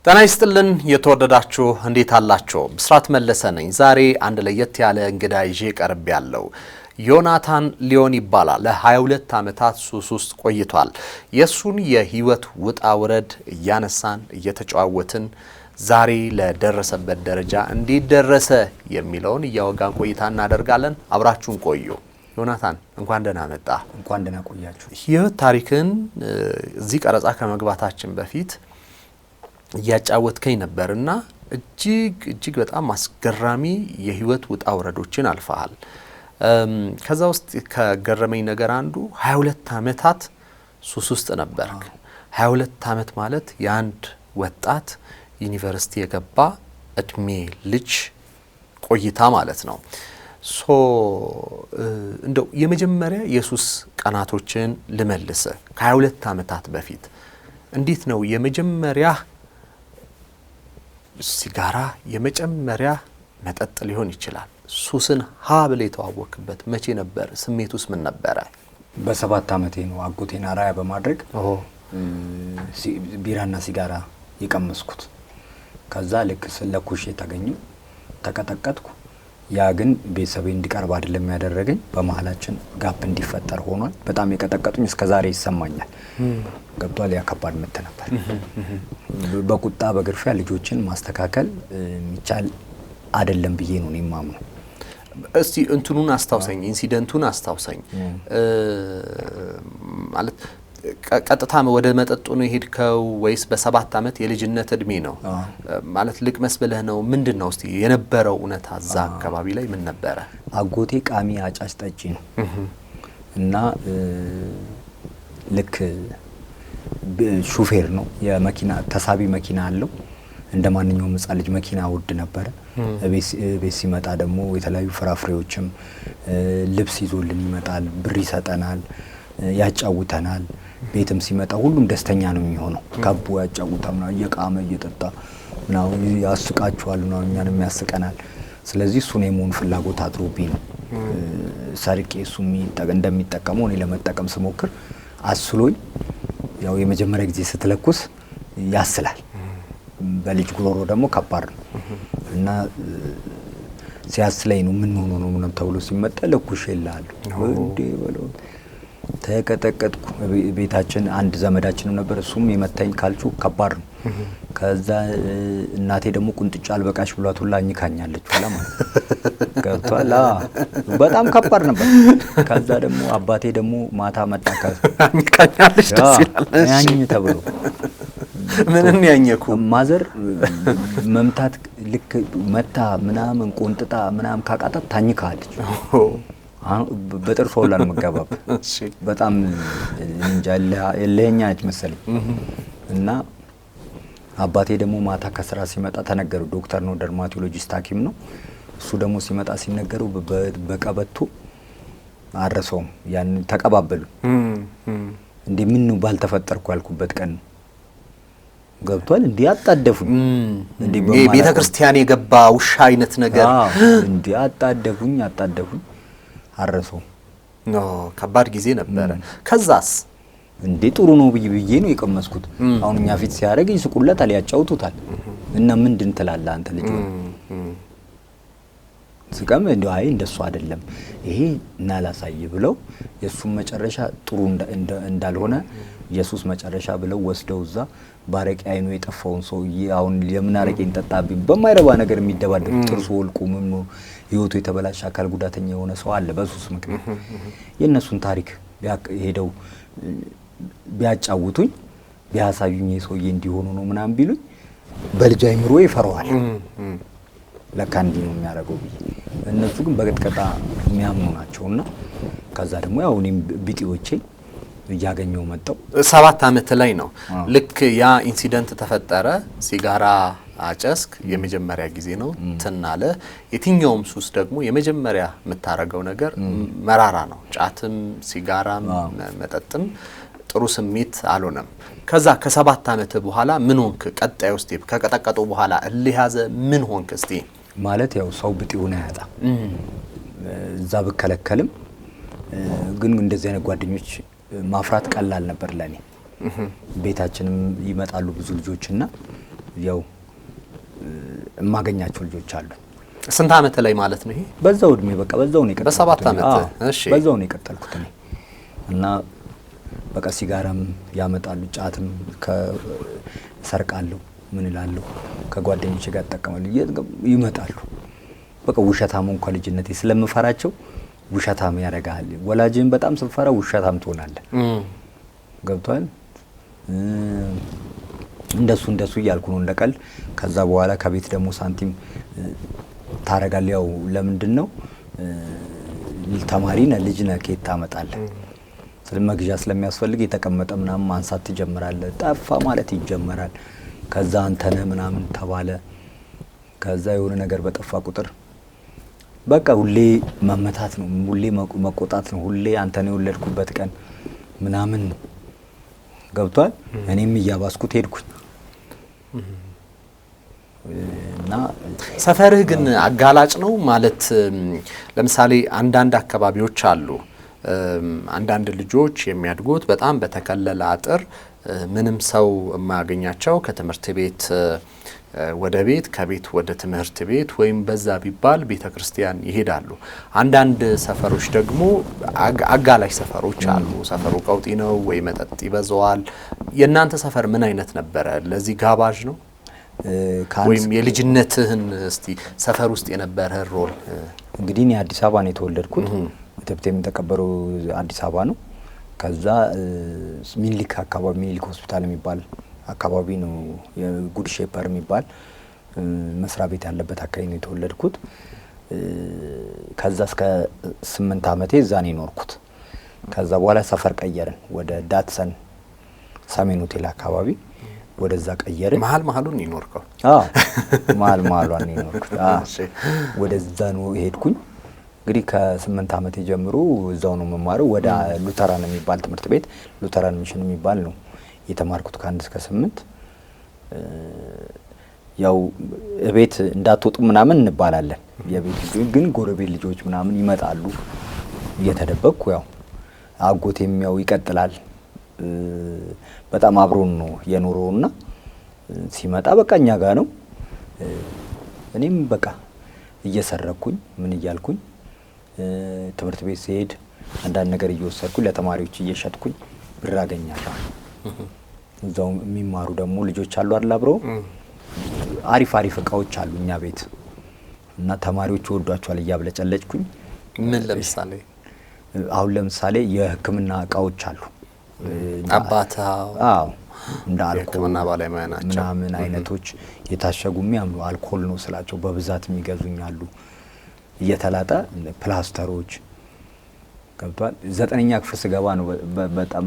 ጤና ይስጥልን የተወደዳችሁ እንዴት አላችሁ? ብስራት መለሰ ነኝ። ዛሬ አንድ ለየት ያለ እንግዳ ይዤ ቀርብ ያለው ዮናታን ሊዮን ይባላል። ለ22 ዓመታት ሱስ ውስጥ ቆይቷል። የሱን የህይወት ውጣ ውረድ እያነሳን እየተጨዋወትን ዛሬ ለደረሰበት ደረጃ እንዴት ደረሰ የሚለውን እያወጋን ቆይታ እናደርጋለን። አብራችሁን ቆዩ። ዮናታን እንኳን ደህና መጣ። እንኳን ደህና ቆያችሁ። ህይወት ታሪክን እዚህ ቀረጻ ከመግባታችን በፊት እያጫወትከኝ ነበርና እጅግ በጣም አስገራሚ የህይወት ውጣ ውረዶችን አልፈሃል። ከዛ ውስጥ ከገረመኝ ነገር አንዱ 22 ዓመታት ሱስ ውስጥ ነበርክ። 22 ዓመት ማለት የአንድ ወጣት ዩኒቨርሲቲ የገባ እድሜ ልጅ ቆይታ ማለት ነው። እንደው የመጀመሪያ የሱስ ቀናቶችን ልመልስ። ከ22 ዓመታት በፊት እንዴት ነው የመጀመሪያ ሲጋራ የመጀመሪያ መጠጥ ሊሆን ይችላል ሱስን ሀብል የተዋወቅበት መቼ ነበር? ስሜቱስ ምን ነበረ? በ7 ዓመቴ ነው አጎቴን አራያ በማድረግ ቢራና ሲጋራ የቀመስኩት። ከዛ ልክ ስለኩሽ የተገኘው ተቀጠቀጥኩ። ያ ግን ቤተሰቤ እንዲቀርብ አይደለም ያደረገኝ፣ በመሃላችን ጋፕ እንዲፈጠር ሆኗል። በጣም የቀጠቀጡኝ እስከዛሬ ይሰማኛል። ገብቷል። ያ ከባድ ምት ነበር። በቁጣ በግርፊያ ልጆችን ማስተካከል የሚቻል አይደለም ብዬ ነው የማምነው። እስቲ እንትኑን አስታውሰኝ፣ ኢንሲደንቱን አስታውሰኝ። ማለት ቀጥታ ወደ መጠጡ ነው የሄድከው ወይስ በ7 ዓመት የልጅነት እድሜ ነው? ማለት ልቅመስ ብለህ ነው? ምንድነው እስቲ የነበረው እውነታ እዛ አካባቢ ላይ ምን ነበረ? አጎቴ ቃሚ አጫጭ ጠጪ ነው እና ልክ ሹፌር ነው። የመኪና ተሳቢ መኪና አለው። እንደማንኛውም ሕፃን ልጅ መኪና ውድ ነበረ። ቤት ሲመጣ ደግሞ የተለያዩ ፍራፍሬዎችም ልብስ ይዞልን ይመጣል፣ ብር ይሰጠናል፣ ያጫውተናል። ቤትም ሲመጣ ሁሉም ደስተኛ ነው የሚሆነው። ከቡ ያጫውታልና እየቃመ እየጠጣ ምናምን ያስቃቸዋል ነው እኛንም ያስቀናል። ስለዚህ እሱን የመሆን ፍላጎት አድሮብኝ ነው ሰርቄ እሱ እንደሚጠቀመው እኔ ለመጠቀም ስሞክር አስሎኝ። ያው የመጀመሪያ ጊዜ ስትለኩስ ያስላል። በልጅ ጉሮሮ ደግሞ ከባድ ነው እና ሲያስለኝ ነው ምን ሆኖ ነው ምንም ተብሎ ሲመጣ ለኩሽ ይላል እንዴ በለው። ተቀጠቀጥኩ። ቤታችን አንድ ዘመዳችንም ነበር፣ እሱም የመታኝ ካልቹ ከባድ ነው። ከዛ እናቴ ደግሞ ቁንጥጫ አልበቃሽ ብሏት ሁላ አኝካኛለች ሁላ ማለት ገብቷል። በጣም ከባድ ነበር። ከዛ ደግሞ አባቴ ደግሞ ማታ መጣ አኝካኛለች ደስ ይላል ያኝ ተብሎ ምንን ያኘኩ ማዘር መምታት ልክ መታ ምናምን ቆንጥጣ ምናምን ካቃጣት ታኝካለች። በጥርሷ ሁላ ነው መጋባብ። በጣም እንጃ ለኛች መሰለኝ። እና አባቴ ደግሞ ማታ ከስራ ሲመጣ ተነገረው። ዶክተር ነው፣ ደርማቶሎጂስት ሐኪም ነው። እሱ ደግሞ ሲመጣ ሲነገረው በቀበቶ አረሰውም። ያን ተቀባበሉ። እንዴ ምን ነው ባልተፈጠርኩ ያልኩበት ቀን ነው። ገብቷል። እንዴ አጣደፉኝ። እንዴ ቤተ ክርስቲያን የገባ ውሻ አይነት ነገር እንዴ አጣደፉኝ አረሰው። ከባድ ጊዜ ነበረ። ከዛስ እንዴ ጥሩ ነው ብዬ ነው የቀመስኩት። አሁን እኛ ፊት ሲያደርግ ይስቁለታል፣ ያጫውቱታል። እና ምንድን ትላለህ አንተ ልጅ? ስቀም እንዴ አይ እንደሱ አይደለም ይሄ እናላሳይ ብለው የሱም መጨረሻ ጥሩ እንዳልሆነ ኢየሱስ መጨረሻ ብለው ወስደው እዛ ባረቂ አይኑ የጠፋውን ሰው አሁን ለምን አረቄን ጠጣብኝ በማይረባ ነገር የሚደባደብ ጥርሱ ወልቁ ምን ነው ህይወቱ የተበላሸ አካል ጉዳተኛ የሆነ ሰው አለ በሱስ ምክንያት። የነሱን ታሪክ ሄደው ቢያጫውቱኝ ቢያሳዩኝ የሰውዬ እንዲሆኑ ነው ምናምን ቢሉኝ በልጅ አይምሮ ይፈራዋል። ለካ እንዲህ ነው የሚያደርገው ብዬ። እነሱ ግን በቅጥቀጣ የሚያምኑ ናቸውና ከዛ ደግሞ ያው እኔም ቢጤዎቼ እያገኘው መጣው። 7 ዓመት ላይ ነው ልክ ያ ኢንሲደንት ተፈጠረ። ሲጋራ አጨስክ፣ የመጀመሪያ ጊዜ ነው ትናለ። የትኛውም ሱስ ደግሞ የመጀመሪያ የምታረገው ነገር መራራ ነው። ጫትም ሲጋራም መጠጥም ጥሩ ስሜት አልሆነም። ከዛ ከ7 ዓመት በኋላ ምን ሆንክ? ቀጣዩ ስቴፕ ከቀጠቀጡ በኋላ እልህ ያዘ ምን ሆንክ? እስቲ ማለት ያው ሰው ብጤውን ያጣ እዛ በከለከልም ግን እንደዚህ አይነት ጓደኞች ማፍራት ቀላል ነበር ለኔ። ቤታችንም ይመጣሉ ብዙ ልጆችና ያው የማገኛቸው ልጆች አሉ። ስንት አመት ላይ ማለት ነው ይሄ? በዛው እድሜ በቃ በዛው ነው የቀጠልኩት። በ7 አመት እሺ በዛው ነው የቀጠልኩት እኔ እና በቃ ሲጋራም ያመጣሉ፣ ጫትም ከሰርቃለሁ፣ ምን እላለሁ፣ ከጓደኞቼ ጋር ተጠቀማለሁ፣ ይመጣሉ። በቃ ውሸታም እንኳን ልጅነቴ ስለምፈራቸው ውሸታም ያደርጋል። ወላጅን በጣም ስትፈራ ውሸታም ትሆናለህ። ገብቷል። እንደሱ እያልኩ ነው እንደቀል። ከዛ በኋላ ከቤት ደግሞ ሳንቲም ታረጋለህ። ያው ለምንድን ነው ተማሪ ነህ ልጅ ነህ ከየት ታመጣለህ? ስለመግዣ ስለሚያስፈልግ የተቀመጠ ምናምን ማንሳት ትጀምራለህ። ጠፋ ማለት ይጀመራል። ከዛ አንተ ነህ ምናምን ተባለ። ከዛ የሆነ ነገር በጠፋ ቁጥር በቃ ሁሌ መመታት ነው፣ ሁሌ መቆጣት ነው፣ ሁሌ አንተ ነው የወለድኩበት ቀን ምናምን ገብቷል። እኔም እያባስኩት ሄድኩኝ እና ሰፈርህ ግን አጋላጭ ነው ማለት ለምሳሌ አንዳንድ አካባቢዎች አሉ አንዳንድ ልጆች የሚያድጉት በጣም በተከለለ አጥር ምንም ሰው የማያገኛቸው ከትምህርት ቤት ወደ ቤት ከቤት ወደ ትምህርት ቤት ወይም በዛ ቢባል ቤተክርስቲያን ይሄዳሉ። አንዳንድ ሰፈሮች ደግሞ አጋላጭ ሰፈሮች አሉ። ሰፈሩ ቀውጢ ነው ወይ መጠጥ ይበዛዋል። የእናንተ ሰፈር ምን አይነት ነበረ? ለዚህ ጋባዥ ነው ወይም የልጅነትህን እስቲ ሰፈር ውስጥ የነበረ ሮል? እንግዲህ እኔ አዲስ አበባ ነው የተወለድኩት። ትምህርቴም የተቀበረው አዲስ አበባ ነው። ከዛ ሚኒሊክ አካባቢ ሚኒሊክ ሆስፒታል የሚባል አካባቢ ነው የጉድ ሼፐር የሚባል መስሪያ ቤት ያለበት አካባቢ ነው የተወለድኩት። ከዛ እስከ 8 አመቴ እዛ ነው የኖርኩት። ከዛ በኋላ ሰፈር ቀየርን ወደ ዳትሰን ሰሜን ሆቴል አካባቢ ወደዛ ቀየርን። መሀሉን ይኖርከው? አዎ መሀሏን ነው የኖርኩት። ወደዛ ነው ሄድኩኝ። እንግዲህ ከ8 አመቴ ጀምሮ እዛው ነው መማረው። ወደ ሉተራን የሚባል ትምህርት ቤት ሉተራን ሚሽን የሚባል ነው የተማርኩት ከ1 እስከ 8። ያው እቤት እንዳትወጡ ምናምን እንባላለን። የቤት ልጆች ግን ጎረቤት ልጆች ምናምን ይመጣሉ እየተደበቅኩ። ያው አጎቴም ያው ይቀጥላል በጣም አብሮን ነው የኖረውና ሲመጣ በቃ እኛ ጋር ነው። እኔም በቃ እየሰረኩኝ ምን እያልኩኝ ትምህርት ቤት ሲሄድ አንዳንድ ነገር እየወሰድኩኝ ለተማሪዎች እየሸጥኩኝ ብር አገኛለሁ። እዛው የሚማሩ ደግሞ ልጆች አሉ አይደል? አብረው አሪፍ እቃዎች አሉ እኛ ቤት እና ተማሪዎች ወዷቸዋል እያብለጨለጭኩኝ። ምን ለምሳሌ? አሁን ለምሳሌ የሕክምና እቃዎች አሉ። አባታው አዎ እንደ አልኮል እና ባለሙያ ናቸው ምናምን አይነቶች የታሸጉ የሚያምኑ አልኮል ነው ስላቸው በብዛት የሚገዙኝ አሉ። እየተላጠ ፕላስተሮች ገብቷል። 9ኛ ክፍል ስገባ ነው በጣም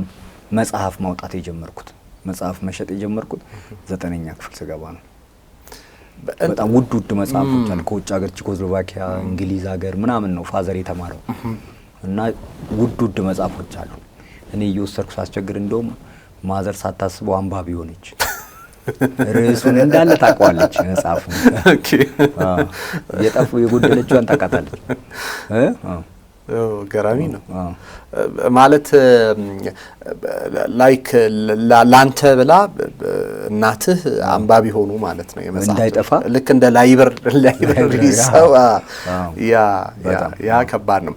መጽሐፍ ማውጣት የጀመርኩት። መጽሐፍ መሸጥ የጀመርኩት 9ኛ ክፍል ስገባ ነው። በጣም ውድ መጽሐፎች አሉ ከውጭ ሀገር ቼኮስሎቫኪያ፣ እንግሊዝ ሀገር ምናምን ነው ፋዘር የተማረው እና ውድ መጽሐፎች አሉ። እኔ እየወሰድኩ ሳስቸግር እንደውም ማዘር ሳታስበው አንባቢ ሆነች። ርዕሱን እንዳለ ታውቀዋለች መጽሐፉን። ኦኬ የጠፉ የጎደለችውን ታውቃታለች። ገራሚ ነው ማለት ላይክ ላንተ ብላ እናትህ አንባቢ ሆኑ ማለት ነው። የመጽሐፍ እንዳይጠፋ ልክ እንደ ላይብረሪ ሰው ያ ከባድ ነው።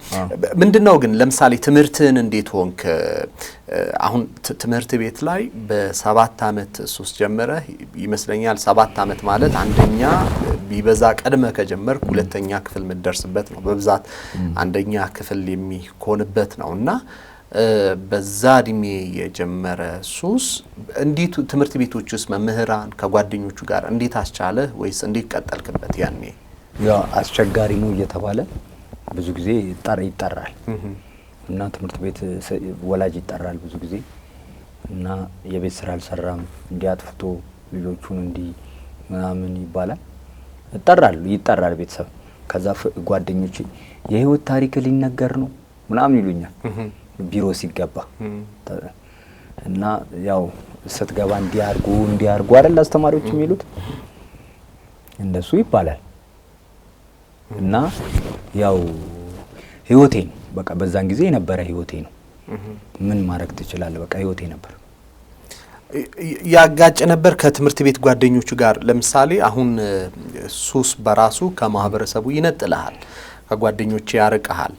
ምንድነው ግን ለምሳሌ ትምህርትህን እንዴት ሆንክ? አሁን ትምህርት ቤት ላይ በ7 አመት ሱስ ጀመረህ ይመስለኛል። 7 አመት ማለት አንደኛ ቢበዛ ቀድመ ከጀመርክ 2ኛ ክፍል የምትደርስበት ነው። በብዛት 1ኛ ክፍል የሚሆንበት ነውና በዛ እድሜ የጀመረ ሱስ እንዴት ትምህርት ቤቶች ውስጥ መምህራን ከጓደኞቹ ጋር እንዴት አስቻለህ ወይስ እንዴት ቀጠልክበት? ያኔ ያው አስቸጋሪ ነው እየተባለ ብዙ ጊዜ ይጠራል እና ትምህርት ቤት ወላጅ ይጠራል ብዙ ጊዜ እና የቤት ስራ አልሰራም እንዲያጥፍቶ ልጆቹን እንዲ ምናምን ይባላል። ይጠራል ቤተሰብ። ከዛ ጓደኞቼ የህይወት ታሪክ ሊነገር ነው ምናምን ይሉኛል ቢሮ ሲገባ እና ያው ስትገባ እንዲያርጉ አይደል አስተማሪዎች የሚሉት እንደሱ ይባላል። እና ያው ህይወቴ ነው በቃ በዛን ጊዜ የነበረ ህይወቴ ነው። ምን ማድረግ ትችላለህ? በቃ ህይወቴ ነበር። ያጋጭ ነበር ከትምህርት ቤት ጓደኞቹ ጋር? ለምሳሌ አሁን ሱስ በራሱ ከማህበረሰቡ ይነጥልሃል፣ ከጓደኞች ያርቀሃል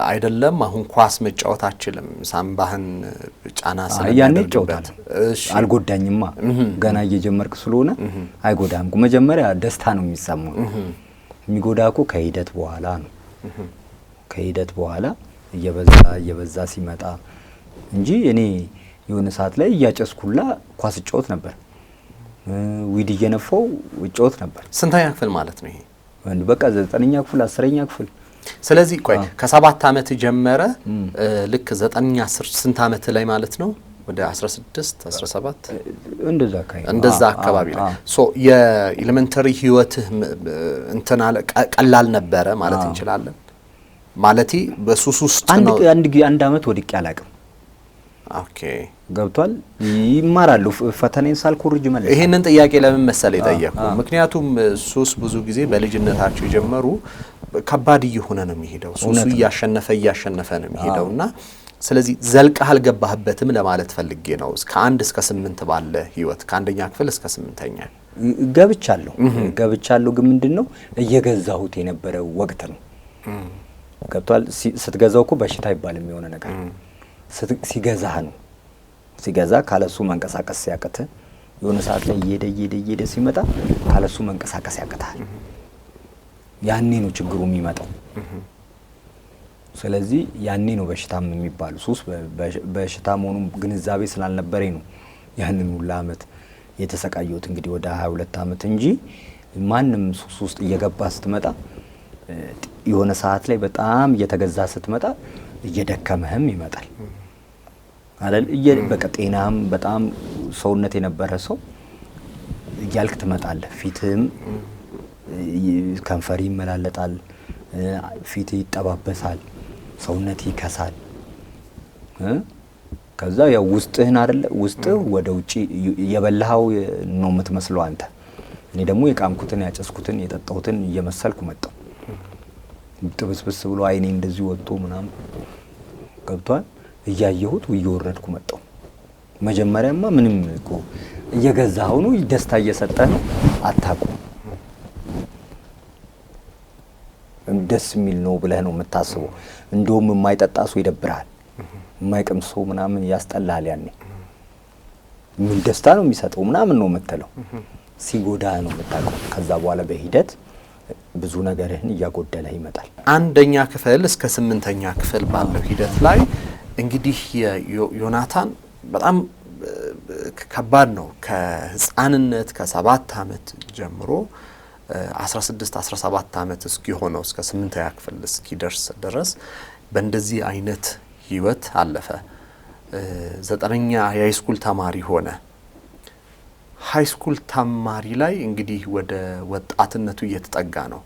አይደለም? አሁን ኳስ መጫወት አችልም፣ ሳምባህን ጫና ስለሚያደርግበት አልጎዳኝማ። ገና እየጀመርክ ስለሆነ አይጎዳም። መጀመሪያ ደስታ ነው የሚሰማው። የሚጎዳኩ ከሂደት በኋላ ነው። ከሂደት በኋላ እየበዛ ሲመጣ እንጂ እኔ የሆነ ሰዓት ላይ እያጨስኩላ ኳስ እጫወት ነበር። ዊድ እየነፋው እጫወት ነበር። ስንተኛ ክፍል ማለት ነው ይሄ? በቃ 9ኛ ክፍል 10ኛ ክፍል። ስለዚህ ቆይ ከ7 ዓመት ጀመረ ልክ 9ኛ 10 ስንት ዓመት ላይ ማለት ነው? ወደ 16 17 እንደዛ አካባቢ ላይ ሶ የኤሌመንተሪ ህይወትህ እንትን አለ ቀላል ነበረ ማለት እንችላለን? ማለቴ በሱስ ውስጥ ነው። አንድ ዓመት ወድቄ አላውቅም። ኦኬ ገብቷል። ይማራሉ ፈተናን ሳልኮርጅ ማለት። ይሄንን ጥያቄ ለምን መሰለ የጠየቅኩ? ምክንያቱም ሱስ ብዙ ጊዜ በልጅነታቸው የጀመሩ ከባድ እየሆነ ነው የሚሄደው። ሱሱ እያሸነፈ ነው የሚሄደውና ስለዚህ ዘልቀህ አልገባህበትም ለማለት ፈልጌ ነው። እስከ 1 እስከ 8 ባለ ህይወት ከአንደኛ ክፍል እስከ 8ኛ ገብቻለሁ። ግን ምንድነው እየገዛሁት የነበረው ወቅት ነው። ገብቷል። ስትገዛው እኮ በሽታ አይባልም የሆነ ነገር ሲገዛህ ነው። ሲገዛ ካለሱ መንቀሳቀስ ሲያቅት የሆነ ሰዓት ላይ እየሄደ ሲመጣ ካለሱ መንቀሳቀስ ያቅታል። ያኔ ነው ችግሩ የሚመጣው። ስለዚህ ያኔ ነው በሽታም የሚባሉ። ሱስ በሽታ መሆኑን ግንዛቤ ስላልነበረኝ ነው ያንን ሁሉ አመት የተሰቃየሁት። እንግዲህ ወደ 22 አመት እንጂ ማንም ሱስ ውስጥ እየገባ ስትመጣ የሆነ ሰዓት ላይ በጣም እየተገዛ ስትመጣ እየደከመህም ይመጣል አይደል? በቃ ጤናም በጣም ሰውነት የነበረ ሰው እያልክ ትመጣለህ። ፊትህም ከንፈር ይመላለጣል፣ ፊት ይጠባበሳል፣ ሰውነት ይከሳል። ከዛ ያው ውስጥህን አይደለ ውስጥህ ወደ ውጪ የበላኸው ነው የምትመስለው አንተ። እኔ ደግሞ የቃምኩትን ያጨስኩትን የጠጣሁትን እየመሰልኩ መጣሁ። ጥብስብስ ብሎ አይኔ እንደዚህ ወጥቶ ምናምን ገብቷል። እያየሁት እየወረድኩ መጣሁ። መጀመሪያማ ምንም እኮ እየገዛኸው ነው፣ ደስታ እየሰጠህ ነው፣ አታውቁም። ደስ የሚል ነው ብለህ ነው የምታስበው። እንደውም የማይጠጣ ሰው ይደብርሃል፣ የማይቀም ሰው ምናምን ያስጠላል። ያኔ ምን ደስታ ነው የሚሰጠው ምናምን ነው የምትለው። ሲጎዳህ ነው የምታውቀው። ከዛ በኋላ በሂደት ብዙ ነገርህን እያጎደለ ይመጣል። አንደኛ ክፍል እስከ 8ኛ ክፍል ባለው ሂደት ላይ እንግዲህ ዮናታን በጣም ከባድ ነው። ከህፃንነት ከ7 ዓመት ጀምሮ 16 17 ዓመት እስኪሆነው እስከ 8ኛ ክፍል እስኪደርስ ድረስ በእንደዚህ አይነት ህይወት አለፈ። 9ኛ የሃይስኩል ተማሪ ሆነ። ሃይስኩል ተማሪ ላይ እንግዲህ ወደ ወጣትነቱ እየተጠጋ ነው።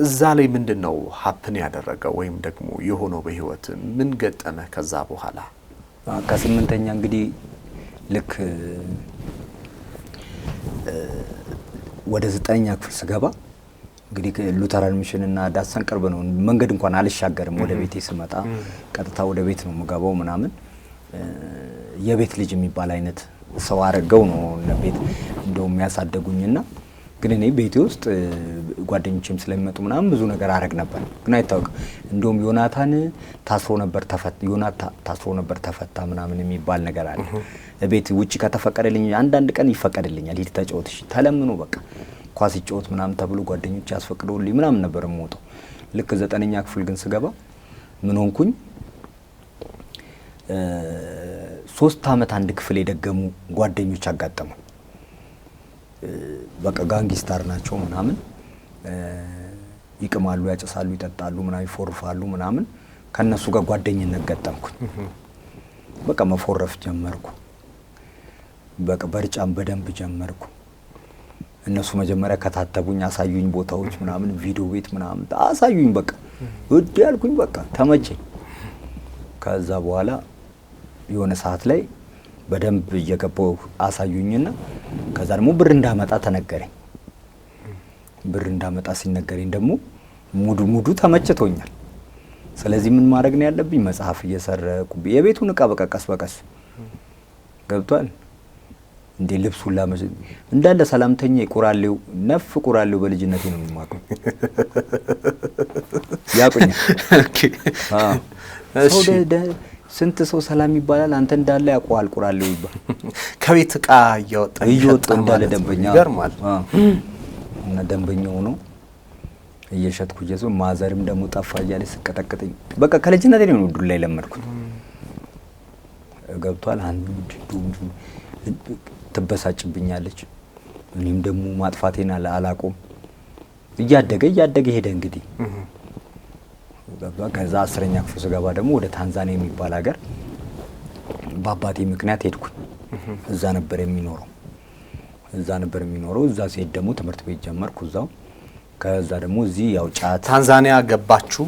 እዛ ላይ ምንድነው ሀፕን ያደረገው ወይም ደግሞ የሆነው በህይወት ምን ገጠመ? ከዛ በኋላ ከ8ኛ እንግዲህ ልክ ወደ 9ኛ ክፍል ስገባ እንግዲህ ሉተራን ሚሽን እና ዳሰን ቅርብ ነው። መንገድ እንኳን አልሻገርም። ወደ ቤቴ ስመጣ ቀጥታ ወደ ቤት ነው የምገባው ምናምን። የቤት ልጅ የሚባል አይነት ሰው አረጋው ነው ለቤት እንደውም የሚያሳደጉኝና ግን እኔ ቤቴ ውስጥ ጓደኞቼም ስለሚመጡ ምናምን ብዙ ነገር አረግ ነበር። ግን አይታወቅም። እንደውም ዮናታን ታስሮ ነበር ተፈታ ምናምን የሚባል ነገር አለ። ቤት ውጪ ከተፈቀደልኝ አንዳንድ ቀን ይፈቀድልኛል። ሂድ ተጫወትሽ ተለምኖ በቃ ኳስ ይጫወት ምናምን ተብሎ ጓደኞቼ ያስፈቅደውልኝ ምናምን ነበር የምወጣው። ልክ 9ኛ ክፍል ግን ስገባ ምን ሆንኩኝ? 3 አመት አንድ ክፍል የደገሙ ጓደኞች አጋጠሙ። በቃ ጋንጊስታር ናቸው ምናምን፣ ይቅማሉ፣ ያጨሳሉ፣ ይጠጣሉ፣ ምናምን ይፎርፋሉ ምናምን። ከነሱ ጋር ጓደኝነት ገጠምኩኝ። በቃ መፎረፍ ጀመርኩ። በቃ በርጫም በደንብ ጀመርኩ። እነሱ መጀመሪያ ከታተቡኝ፣ አሳዩኝ ቦታዎች ምናምን፣ ቪዲዮ ቤት ምናምን አሳዩኝ። በቃ እድ ያልኩኝ በቃ ተመቸኝ። ከዛ በኋላ የሆነ ሰዓት ላይ በደንብ እየገባው አሳዩኝና ከዛ ደግሞ ብር እንዳመጣ ተነገረኝ። ብር እንዳመጣ ሲነገረኝ ደግሞ ሙዱ ተመችቶኛል። ስለዚህ ምን ማድረግ ነው ያለብኝ? መጽሐፍ እየሰረኩ የቤቱን ዕቃ በቃ ቀስ በቀስ ገብቷል እንዴ ልብሱን ላመሽ እንዳለ ሰላምተኛ ይቆራሌው ነፍ ቆራሌው በልጅነቴ ነው የማውቀው ያቁኝ እሺ ስንት ሰው ሰላም ይባላል አንተ እንዳለ ያቋል ቆራሌው ይባል ከቤት ዕቃ እየወጣ እንዳለ ደንበኛ ይገርማል እና ደንበኛው ነው እየሸጥኩ እየዞ ማዘርም ደግሞ ጠፋ እያለ ስቀጠቅጠኝ በቃ ከልጅነቴ ነው ዱላ ላይ ለመድኩት ገብቷል አንዱ ትበሳጭብኛለች እኔም ደግሞ ማጥፋቴና አላቆም እያደገ ሄደ እንግዲህ ከዛ 10ኛ ክፍል ስገባ ደግሞ ወደ ታንዛኒያ የሚባል ሀገር በአባቴ ምክንያት ሄድኩኝ እዛ ነበር የሚኖረው እዛ ሲሄድ ደግሞ ትምህርት ቤት ጀመርኩ እዛው ከዛ ደግሞ እዚህ ያው ጫት ታንዛኒያ ገባችሁ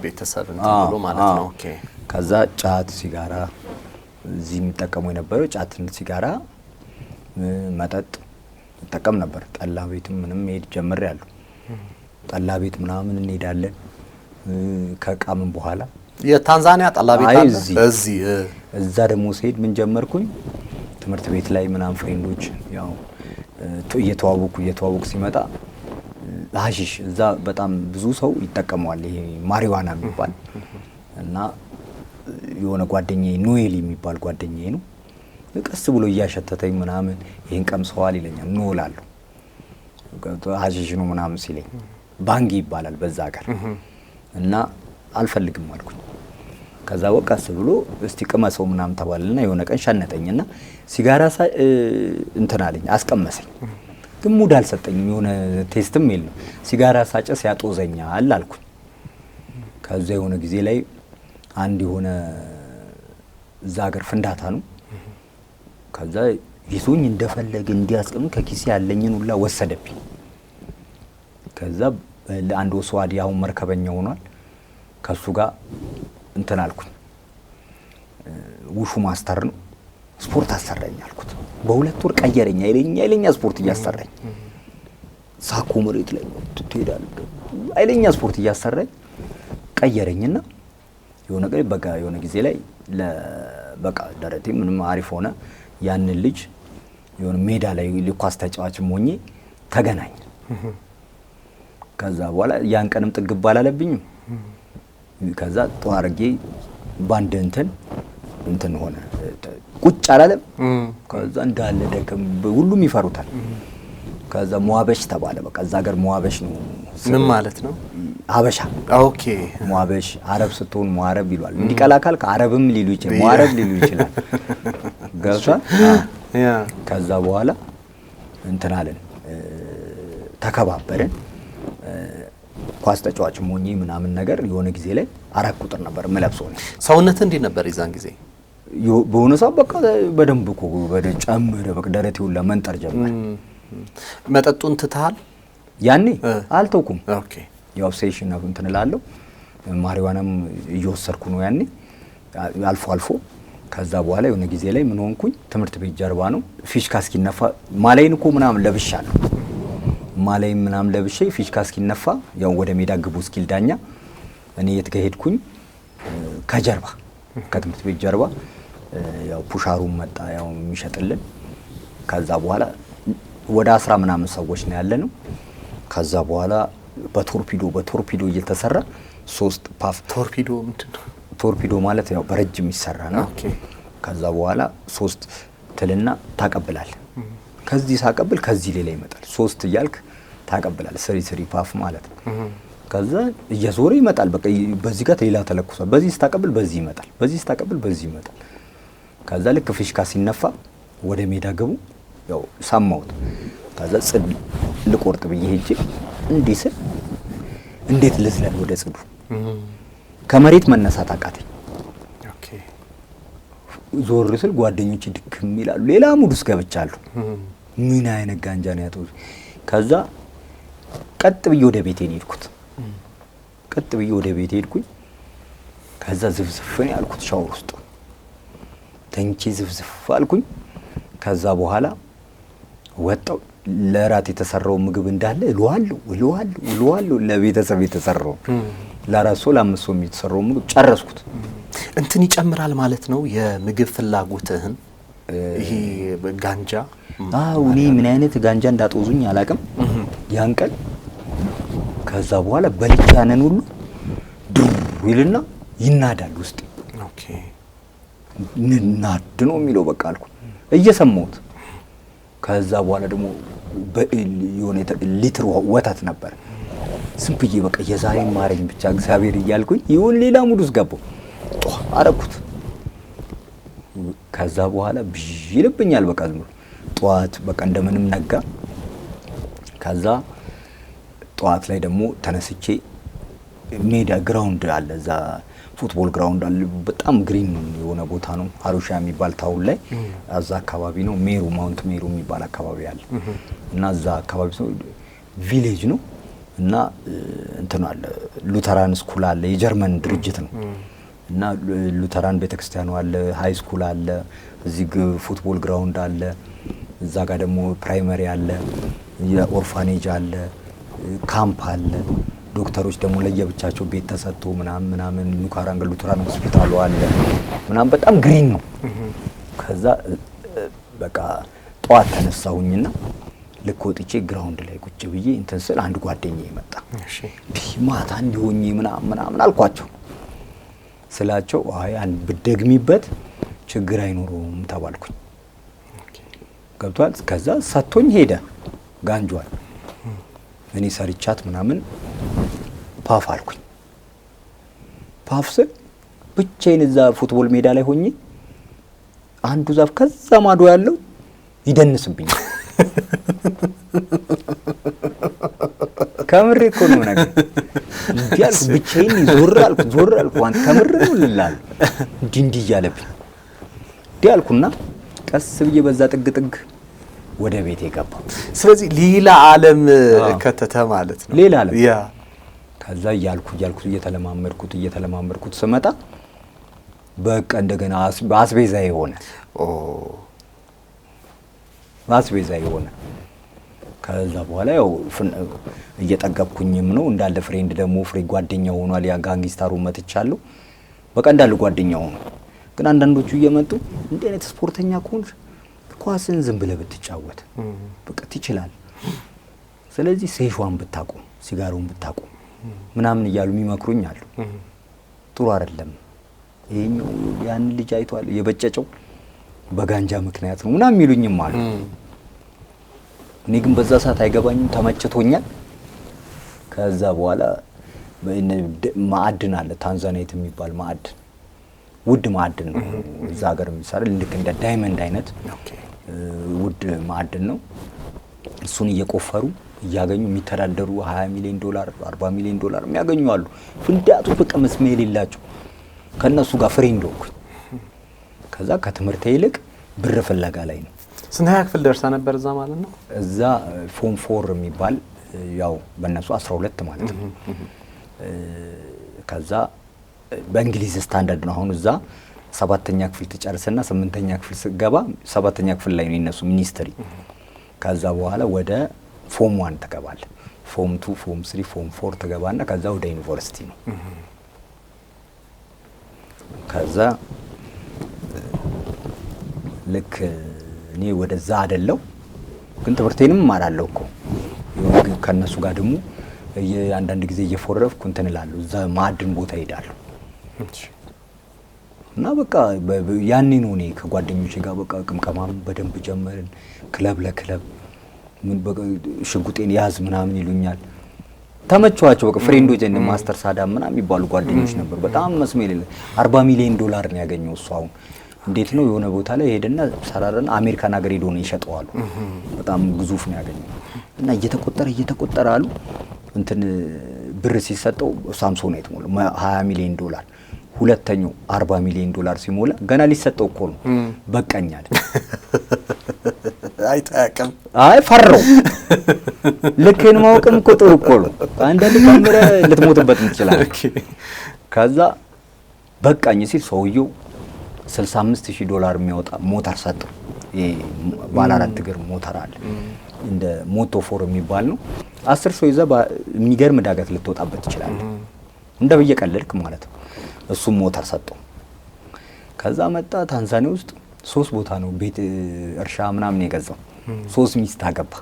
ቤተሰብ እንትን ብሎ ማለት ነው ኦኬ ከዛ ጫት ሲጋራ እዚህ የሚጠቀሙ የነበረው ጫትና ሲጋራ መጠጥ ተጠቀም ነበር ጠላ ቤት ምንም ሄድ ጀምሬያለሁ ጠላ ቤት ምናምን እንሄዳለን ከቃምን በኋላ የታንዛኒያ ጠላ ቤት አለ እዚህ እዛ ደግሞ ሲሄድ ምን ጀመርኩኝ ትምህርት ቤት ላይ ምናምን ፍሬንዶች ያው እየተዋወቁ ሲመጣ ሀሺሽ እዛ በጣም ብዙ ሰው ይጠቀመዋል ይሄ ማሪዋና የሚባል እና የሆነ ጓደኛዬ ኖኤል የሚባል ጓደኛዬ ነው ቀስ ብሎ እያሸተተኝ ምናምን ይሄን ቀምሰዋል ይለኛል ኖላሉ ሀሺሽ ነው ምናምን ሲለኝ ባንጊ ይባላል በዛ ሀገር እና አልፈልግም አልኩኝ ከዛ ወቀስ ብሎ እስቲ ቅመሰው ምናምን ተባለና የሆነ ቀን ሸነጠኝና ሲጋራ እንትን አለኝ አስቀመሰኝ ግን ሙድ አልሰጠኝም የሆነ ቴስትም የለም ሲጋራ ሳጨስ ያጦዘኛል አልኩኝ ከዛ የሆነ ጊዜ ላይ አንድ የሆነ እዛ ሀገር ፍንዳታ ነው ከዛ ይዞኝ እንደፈለገ እንዲያስቀም ከኪሴ ያለኝን ሁላ ወሰደብኝ ከዛ ለአንድ ወስዋዲ አሁን መርከበኛ ሆኗል ከሱ ጋር እንትን አልኩኝ ውሹ ማስተር ነው ስፖርት አሰራኝ አልኩት በሁለት ወር ቀየረኝ አይለኛ ስፖርት እያሰራኝ ሳኮ መሬት ላይ ትሄዳለህ አይለኛ ስፖርት እያሰራኝ ቀየረኝና የሆነ ጊዜ ላይ በቃ ደረቴ ምንም አሪፍ ሆነ ያንን ልጅ የሆነ ሜዳ ላይ ሊኳስ ተጫዋችም ሆኜ ተገናኘ ከዛ በኋላ ያን ቀንም ጥግብ አላለብኝም ከዛ ጧርጌ ባንድ እንትን ሆነ ቁጭ አላለም ከዛ እንዳለ ደከም ሁሉም ይፈሩታል ከዛ ሙአበሽ ተባለ በቃ እዛ ሀገር ሙአበሽ ነው ምን ማለት ነው ሀበሻ ኦኬ ሙአበሽ አረብ ስትሆን ሙአረብ ይሏል እንዲቀላቀል ከአረብም ሊሉ ይችላል ሙአረብ ሊሉ ይችላል ገብቷ ያ ከዛ በኋላ እንትን አለን ተከባበረን ኳስ ተጫዋች ሞኝ ምናምን ነገር የሆነ ጊዜ ላይ 4 ቁጥር ነበር መለብሶ ነው ሰውነት እንዴ ነበር ይዛን ጊዜ በሆነ ሰዓት በቃ በደንብ እኮ ጨምረ በቃ ደረቴ ሁላ መንጠር ጀመረ መጠጡን ትተሃል ያኔ አልተውኩም ኦኬ ያው ሴሽን ነው እንትን እላለሁ ማሪዋናም እየወሰድኩ ነው ያኔ አልፎ ከዛ በኋላ የሆነ ጊዜ ላይ ምን ሆንኩኝ ትምህርት ቤት ጀርባ ነው ፊሽካ እስኪነፋ ማላይን እኮ ምናምን ለብሻለሁ ማላይን ምናምን ለብሼ ፊሽካ እስኪነፋ ያው ወደ ሜዳ ግቡ እስኪል ዳኛ እኔ የት ጋር ሄድኩኝ ከጀርባ ከትምህርት ቤት ጀርባ ያው ፑሻሩም መጣ ያው የሚሸጥልን ከዛ በኋላ ወደ 10 ምናምን ሰዎች ነው ያለነው ከዛ በኋላ በቶርፒዶ እየተሰራ 3 ፓፍ ቶርፒዶ ምንድነው ቶርፒዶ ማለት ያው በረጅም ይሰራ ነው ኦኬ ከዛ በኋላ 3 ትልና ታቀብላል ከዚህ ሳቀብል ከዚህ ሌላ ይመጣል 3 እያልክ ታቀብላል ስሪ ፓፍ ማለት ነው ከዛ እየዞረ ይመጣል በቃ በዚህ ጋር ሌላ ተለኩሷል በዚህ ስታቀብል በዚህ ይመጣል በዚህ ስታቀብል በዚህ ይመጣል ከዛ ልክ ፊሽካ ሲነፋ ወደ ሜዳ ገቡ ያው ሳማውት ከዛ ጽድ ልቆርጥ ብዬ ሄጄ እንዴት ልዝለል ወደ ጽዱ ከመሬት መነሳት አቃተኝ ኦኬ ዞር ስል ጓደኞቼ ድክም ይላሉ ሌላ ሙድ ውስጥ ገብቻለሁ ምን አይነት ጋንጃ ነው ያጠው ከዛ ቀጥ ብዬ ወደ ቤቴ ሄድኩኝ ከዛ ዝፍዝፍን ያልኩት ሻወር ውስጥ ተንቺ ዝፍዝፍ አልኩኝ ከዛ በኋላ ወጣው ለራት የተሰራው ምግብ እንዳለ እለዋለሁ ለቤተሰብ የተሰራው ለራሱ ለአምስት ሰው የተሰራው ምግብ ጨረስኩት እንትን ይጨምራል ማለት ነው የምግብ ፍላጎትህን ጋንጃ እኔ ምን አይነት ጋንጃ እንዳጦዙኝ አላውቅም ያን ቀን። ከዛ በኋላ በልቻ ያንን ሁሉ ድሩ ይልና ይናዳል ውስጥ። ኦኬ ንናድ ነው የሚለው በቃ አልኩ እየሰማሁት። ከዛ በኋላ ደግሞ የሆነ ሊትር ወተት ነበር። ዝም ብዬ በቃ የዛሬ ማረኝ ብቻ እግዚአብሔር እያልኩኝ ይሁን ሌላ ሙድ ውስጥ ገባሁ። አረኩት። ከዛ በኋላ ይልብኛል በቃ ዝም ብሎ ጠዋት በቃ እንደምንም ነጋ። ከዛ ጠዋት ላይ ደግሞ ተነስቼ ሜዳ ግራውንድ አለ እዛ ፉትቦል ግራውንድ አለ። በጣም ግሪን የሆነ ቦታ ነው። አሩሻ የሚባል ታውን ላይ እዛ አካባቢ ነው። ሜሩ ማውንት ሜሩ የሚባል አካባቢ አለ እና እዛ አካባቢ ነው ቪሌጅ ነው እና እንትን አለ ሉተራን ስኩል አለ። የጀርመን ድርጅት ነው እና ሉተራን ቤተክርስቲያኑ አለ። ሃይ ስኩል አለ። እዚህ ፉትቦል ግራውንድ አለ። እዛ ጋር ደግሞ ፕራይመሪ አለ። የኦርፋኔጅ አለ። ካምፕ አለ። ዶክተሮች ደግሞ ለየብቻቸው ቤት ተሰጥቶ ምናምን ኑካራንግ ሉተራን ሆስፒታሉ አለ ምናምን በጣም ግሪን ነው። ከዛ በቃ ጠዋት ተነሳሁኝና ልክ ወጥቼ ግራውንድ ላይ ቁጭ ብዬ እንትን ስል አንድ ጓደኛዬ መጣ። እሺ ማታ እንዲሆኝ ምናምን አልኳቸው። ስላቸው አይ አንድ ብትደግሚበት ችግር አይኖረውም ተባልኩኝ። ገብቷል። ከዛ ሰጥቶኝ ሄደ ጋንጇል። እኔ ሰርቻት ምናምን ፓፍ አልኩኝ። ፓፍ ስል ብቻዬን እዛ ፉትቦል ሜዳ ላይ ሆኜ አንዱ ዛፍ ከዛ ማዶ ያለው ይደንስብኛል። ከምሬ እኮ ነው ነገር እንዲያልኩ ብቻዬን ዞር አልኩ አንተ ከምሬ ነው ልላል እንዲህ እያለብኝ እንዲያልኩና ቀስ ብዬ በዛ ጥግ ወደ ቤቴ ገባሁ። ስለዚህ ሌላ ዓለም ከተተ ማለት ነው። ሌላ ዓለም ያ ከዛ እያልኩ እየተለማመድኩት ስመጣ በቃ እንደገና አስቤዛ የሆነ ከዛ በኋላ ያው እየጠገብኩኝም ነው እንዳለ ፍሬንድ ደግሞ ፍሬ ጓደኛ ሆኗል። ያ ጋንግስታሩ መጥቻለሁ በቃ እንዳለ ጓደኛ ሆኖ ግን አንዳንዶቹ እየመጡ እንዲህ አይነት ስፖርተኛ ከሆንሽ ኳስን ዝም ብለህ ብትጫወት በቃ ትችላለህ። ስለዚህ ሴሽዋን ብታቆም ሲጋሩን ብታቆም ምናምን እያሉ የሚመክሩኝ አሉ። ጥሩ አይደለም ይሄኛው ያን ልጅ አይቷል የበጨጨው በጋንጃ ምክንያት ነው ምናምን የሚሉኝም አሉ። እኔ ግን በዛ ሰዓት አይገባኝም፣ ተመችቶኛል። ከዛ በኋላ ማዕድን አለ ታንዛኒያ የሚባል ማዕድን ውድ ማዕድን ነው። እዛ ሀገር የሚሰራ ልክ እንደ ዳይመንድ አይነት ውድ ማዕድን ነው። እሱን እየቆፈሩ እያገኙ የሚተዳደሩ 20 ሚሊዮን ዶላር 40 ሚሊዮን ዶላር የሚያገኙ አሉ። ፍንዳቱ በቃ መስመር የሌላቸው ከነሱ ጋር ፍሬንድ ሆንኩኝ። ከዛ ከትምህርት ይልቅ ብር ፍለጋ ላይ ነው። ስንተኛ ክፍል ደርሳ ነበር እዛ ማለት ነው? እዛ ፎም 4 የሚባል ያው በእነሱ 12 ማለት ነው። ከዛ በእንግሊዝ ስታንዳርድ ነው። አሁን እዛ 7ኛ ክፍል ትጨርስና 8ኛ ክፍል ስገባ 7ኛ ክፍል ላይ ነው የነሱ ሚኒስትሪ። ከዛ በኋላ ወደ ፎም 1 ትገባለህ። ፎም 2 ፎም 3 ፎም 4 ትገባና ከዛ ወደ ዩኒቨርሲቲ ነው። ከዛ ልክ እኔ ወደዛ አይደለው ግን ትምህርቴንም እማራለሁ እኮ ከነሱ ጋር ደግሞ አንዳንድ ጊዜ እየፎረፍኩ እንትን እላለሁ። እዛ ማዕድን ቦታ ሄዳለሁ እና በቃ ያኔ ነው እኔ ከጓደኞቼ ጋር በቃ ቅምቀማም በደንብ ጀመርን። ክለብ ለክለብ ምን በቃ ሽጉጤን ያዝ ምናምን ይሉኛል። ተመቸዋቸው በቃ ፍሬንዶች እንደ ማስተር ሳዳም ምናምን የሚባሉ ጓደኞች ነበሩ። በጣም መስሜል 40 ሚሊዮን ዶላር ነው ያገኘው እሱ። አሁን እንዴት ነው የሆነ ቦታ ላይ ሄደና ሰራራና አሜሪካን ሀገር ሄዶ ነው ይሸጠዋሉ። በጣም ግዙፍ ነው ያገኘው እና እየተቆጠረ አሉ እንትን ብር ሲሰጠው ሳምሶናይት ሞላ 20 ሚሊዮን ዶላር። ሁለተኛው 40 ሚሊዮን ዶላር ሲሞላ ገና ሊሰጠው እኮ ነው በቃኛል። አይታቀም አይ ፈራው። ልክን ማወቅም እኮ ጥሩ እኮ ነው። አንዳንድ ካሜራ ልትሞትበት ትችላለህ። ከዛ በቃኝ ሲል ሰውየው 65000 ዶላር የሚያወጣ ሞተር ሰጠው። ባለ 4 እግር ሞተር አለ እንደ ሞቶ ፎር የሚባል ነው። 10 ሰው ይዘህ የሚገርም ዳገት ልትወጣበት ትችላለህ። እንደበየቀለልክ ማለት ነው። እሱም ሞተር ሰጠው። ከዛ መጣ ታንዛኒያ ውስጥ 3 ቦታ ነው ቤት እርሻ ምናምን የገዛው 3 ሚስት አገባ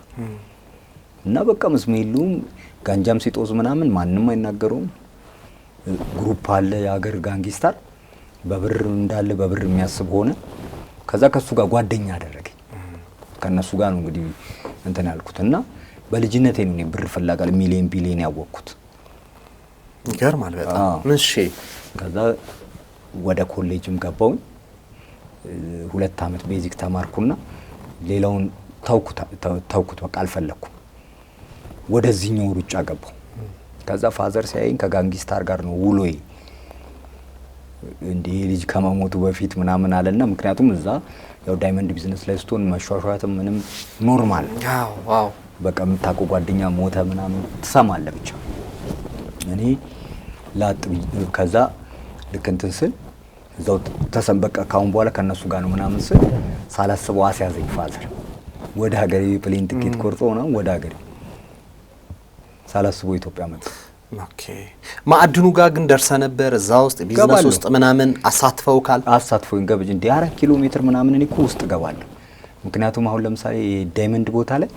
እና በቃ መስሜሉም ጋንጃም ሲጦዝ ምናምን ማንንም አይናገሩም ግሩፕ አለ የሀገር ጋንጊስታር በብር እንዳለ በብር የሚያስብ ሆነ ከዛ ከሱ ጋር ጓደኛ አደረገኝ ከነሱ ጋር ነው እንግዲህ እንትን ያልኩትና በልጅነቴ ነው ብር ፍላጋ ሚሊዮን ቢሊዮን ያወቅኩት ይገርማል በጣም እሺ ከዛ ወደ ኮሌጅም ገባው 2 አመት ቤዚክ ተማርኩና ሌላውን ታውኩት በቃ አልፈለኩም ወደዚህኛው ሩጫ ገባው ከዛ ፋዘር ሲያየኝ ከጋንጊስታር ጋር ነው ውሎይ እንዴ ልጅ ከመሞቱ በፊት ምናምን አለና ምክንያቱም እዛ ያው ዳይመንድ ቢዝነስ ላይ ስቶን መሿሿትም ምንም ኖርማል ዋው በቃ ምታቆ ጓደኛ ሞተ ምናምን ተሰማለ ብቻ እኔ ላጥ ከዛ ልክ እንትን ስል እዛው ተሰንበቀ ካሁን በኋላ ከነሱ ጋር ነው ምናምን ስል ሳላስበው አስያዘኝ ፋዘር ወደ ሀገሬ ፕሌን ቲኬት ቆርጦ ነው ወደ ሀገሬ ሳላስበው ኢትዮጵያ መጣ ኦኬ ማዕድኑ ጋር ግን ደርሰ ነበር እዛ ውስጥ ቢዝነስ ውስጥ ምናምን አሳትፈውኝ ገብጅ እንደ 4 ኪሎ ሜትር ምናምን እኔ እኮ ውስጥ ገባለሁ ምክንያቱም አሁን ለምሳሌ ዳይመንድ ቦታ ላይ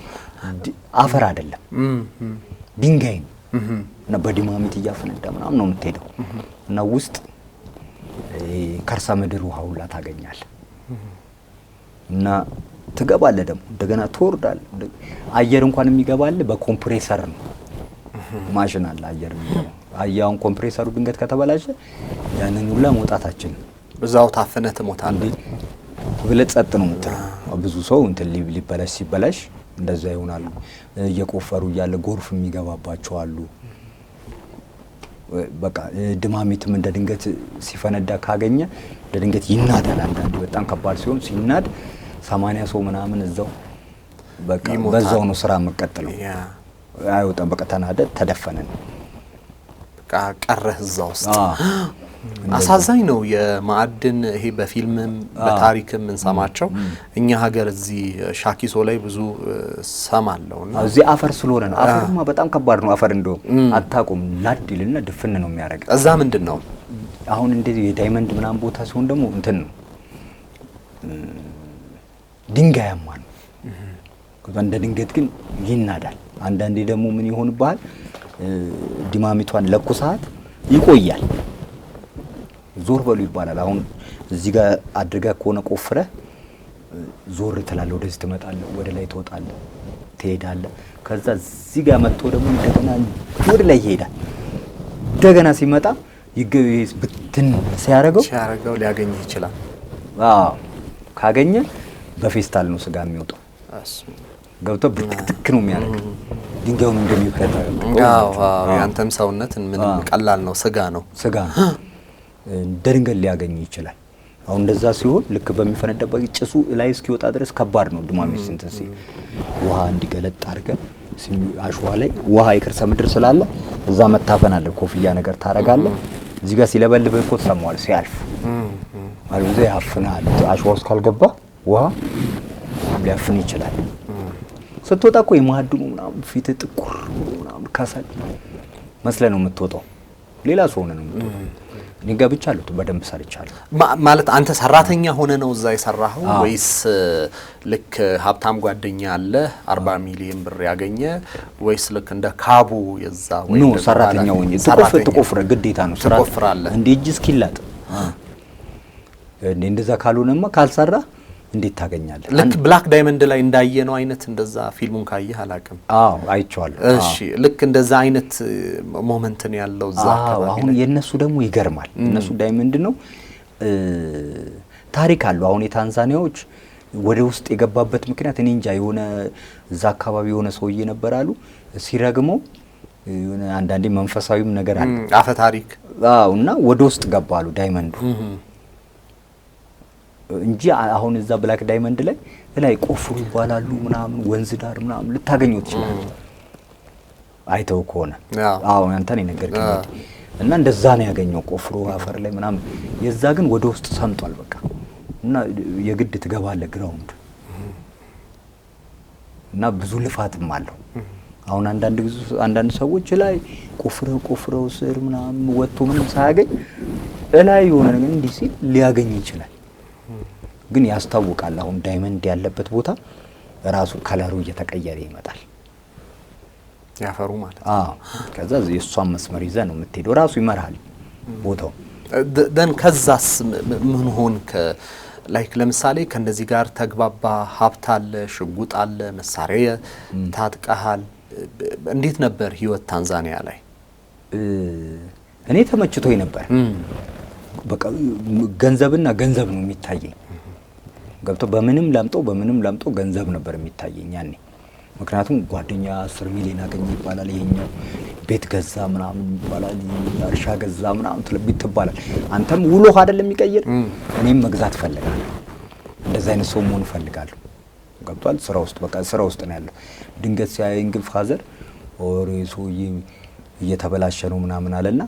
አፈር አይደለም ድንጋይ ነው እና በዲማሚት እያፈነዳ ምናምን ነው የምትሄደው እና ውስጥ ከርሰ ምድር ውሃ ሁላ ታገኛለህ እና ትገባለህ ደግሞ እንደገና ትወርዳለህ አየር እንኳን የሚገባል በኮምፕሬሰር ነው ማሽን አለ አየር የሚገባው አያውን ኮምፕሬሰሩ ድንገት ከተበላሸ ያንን ሁላ መውጣታችን እዛው ታፈነ ተሞታለህ ብለህ ጸጥ ነው የምትለው ብዙ ሰው እንትን ሊበላሽ ሲበላሽ እንደዛ ይሆናሉ እየቆፈሩ እያለ ጎርፍ የሚገባባቸው አሉ በቃ ድማሚትም እንደ ድንገት ሲፈነዳ ካገኘ እንደ ድንገት ይናዳል አንዳንዴ በጣም ከባድ ሲሆን ሲናድ 80 ሰው ምናምን እዛው በቃ በዛው ነው ስራ መቀጠለው አይወጣም በቃ ተናደ ተደፈነ በቃ ቀረህ እዛው ውስጥ አሳዛኝ ነው የማዕድን ይሄ በፊልምም በታሪክም እንሰማቸው እኛ ሀገር እዚህ ሻኪሶ ላይ ብዙ ሰማለውና እዚህ አፈር ስለሆነ ነው አፈርማ በጣም ከባድ ነው አፈር እንደው አታቁም ላድልና ድፍን ነው የሚያደርግ እዛ ምንድነው አሁን እንደዚህ የዳይመንድ ምናምን ቦታ ሲሆን ደግሞ እንትን ነው ድንጋያማ ነው እንደ ድንገት ግን ይናዳል አንዳንዴ ደግሞ ምን ይሆንባል ዲማሚቷን ለኩሳት ይቆያል ዞር በሉ ይባላል አሁን እዚህ ጋር አድርጋ ከሆነ ቆፍረ ዞር ትላለህ ወደዚህ ትመጣለህ ወደ ላይ ትወጣለህ ትሄዳለህ ከዛ እዚህ ጋር መጥቶ ደግሞ እንደገና ወደ ላይ ይሄዳል እንደገና ሲመጣ ይገበይስ ብትን ሲያረጋው ሊያገኝ ይችላል ካገኘ በፌስታል ነው ስጋ የሚወጣው ገብቶ ብትክትክ ነው የሚያደርግ ድንጋዩን እንደሚፈታ ያንተም ሰውነት ምንም ቀላል ነው ስጋ ነው ደርንገል ሊያገኝ ይችላል አሁን እንደዛ ሲሆን ልክ በሚፈነዳበት ጭሱ ላይ እስኪወጣ ድረስ ከባድ ነው ድማሚት ሲንተሲ ውሃ እንዲገለጥ አድርገ አሽዋ ላይ ውሃ ይከርሰ ምድር ስላለ እዛ መታፈን አለ ኮፍያ ነገር ታረጋለህ እዚህ ጋር ሲለበልበ እኮ ተሰማዋል ሲያልፍ አልወዘ ያፍናል አሽዋ ውስጥ ካልገባ ውሃ ሊያፍን ይችላል ስትወጣ እኮ የማዕድኑ ምናምን ፊት ጥቁር ምናምን ካሳል መስለ ነው የምትወጣው ሌላ ሰው ነው እኔ ገብቻለሁ በደንብ ሰርቻለሁ ማለት አንተ ሰራተኛ ሆነ ነው እዛ የሰራኸው ወይስ ልክ ሀብታም ጓደኛ አለ 40 ሚሊዮን ብር ያገኘ ወይስ ልክ እንደ ካቡ የዛ ወይ ነው ሰራተኛ ሆኜ ተቆፍረ ግዴታ ነው ስራ እንደ እጅ እስኪላጥ እንደዛ ካልሆነማ ካልሰራ እንዴት ታገኛለህ ልክ ብላክ ዳይመንድ ላይ እንዳየነው አይነት እንደዛ ፊልሙን ካየህ አላቀም አይቻለሁ እሺ ልክ እንደዛ አይነት ሞመንት ነው ያለው እዛ አካባቢ አሁን የነሱ ደግሞ ይገርማል እነሱ ዳይመንድ ነው ታሪክ አለው አሁን የታንዛኒያዎች ወደ ውስጥ የገባበት ምክንያት እኔ እንጃ የሆነ እዛ አካባቢ የሆነ ሰውዬ ነበራሉ ሲረግመው የሆነ አንዳንዴ መንፈሳዊም ነገር አለ አፈ ታሪክ እና ወደ ውስጥ ገባሉ ዳይመንዱ እንጂ አሁን እዛ ብላክ ዳይመንድ ላይ ቆፍሩ ይባላሉ ምናምን ወንዝ ዳር ምናምን ልታገኙት ይችላል አይተው ከሆነ አንተ ነህ ነገርከኝ እና እንደዛ ነው ያገኘው ቆፍሮ አፈር ላይ ምናምን የዛ ግን ወደ ውስጥ ሰምጧል በቃ እና የግድ ትገባለህ ግራውንድ እና ብዙ ልፋትም አለው አሁን አንዳንድ ሰዎች ላይ ቆፍረው ስር ምናምን ወጥቶ ምንም ሳያገኝ ላይ የሆነ ነገር እንዲህ ሲል ሊያገኝ ይችላል ግን ያስታውቃል። አሁን ዳይመንድ ያለበት ቦታ ራሱ ከለሩ እየተቀየረ ይመጣል ያፈሩ ማለት ከዛ የሷን መስመር ይዘህ ነው የምትሄደው። ራሱ ይመራል ቦታው። ደን ከዛስ ምን ሆንክ? ላይክ ለምሳሌ ከነዚህ ጋር ተግባባ፣ ሀብት አለ፣ ሽጉጥ አለ፣ መሳሪያ ታጥቀሃል። እንዴት ነበር ህይወት ታንዛኒያ ላይ? እኔ ተመችቶኝ ነበር። በቃ ገንዘብና ገንዘብ ነው የሚታየኝ። ገብቶ በምንም ላምጠው ገንዘብ ነበር የሚታየኝ ያኔ። ምክንያቱም ጓደኛ 10 ሚሊዮን አገኘ ይባላል፣ ይሄኛው ቤት ገዛ ምናምን ይባላል፣ እርሻ ገዛ ምናምን ትባላል። አንተም ውሎ አይደለም የሚቀይር። እኔም መግዛት ፈልጋለሁ፣ እንደዛ አይነት ሰው መሆን ፈልጋለሁ። ገብቷል። ስራ ውስጥ ነው ያለው። ድንገት ሲያየኝ ግን ፋዘር ኦሬ ሰውዬ እየተበላሸ ነው ምናምን አለና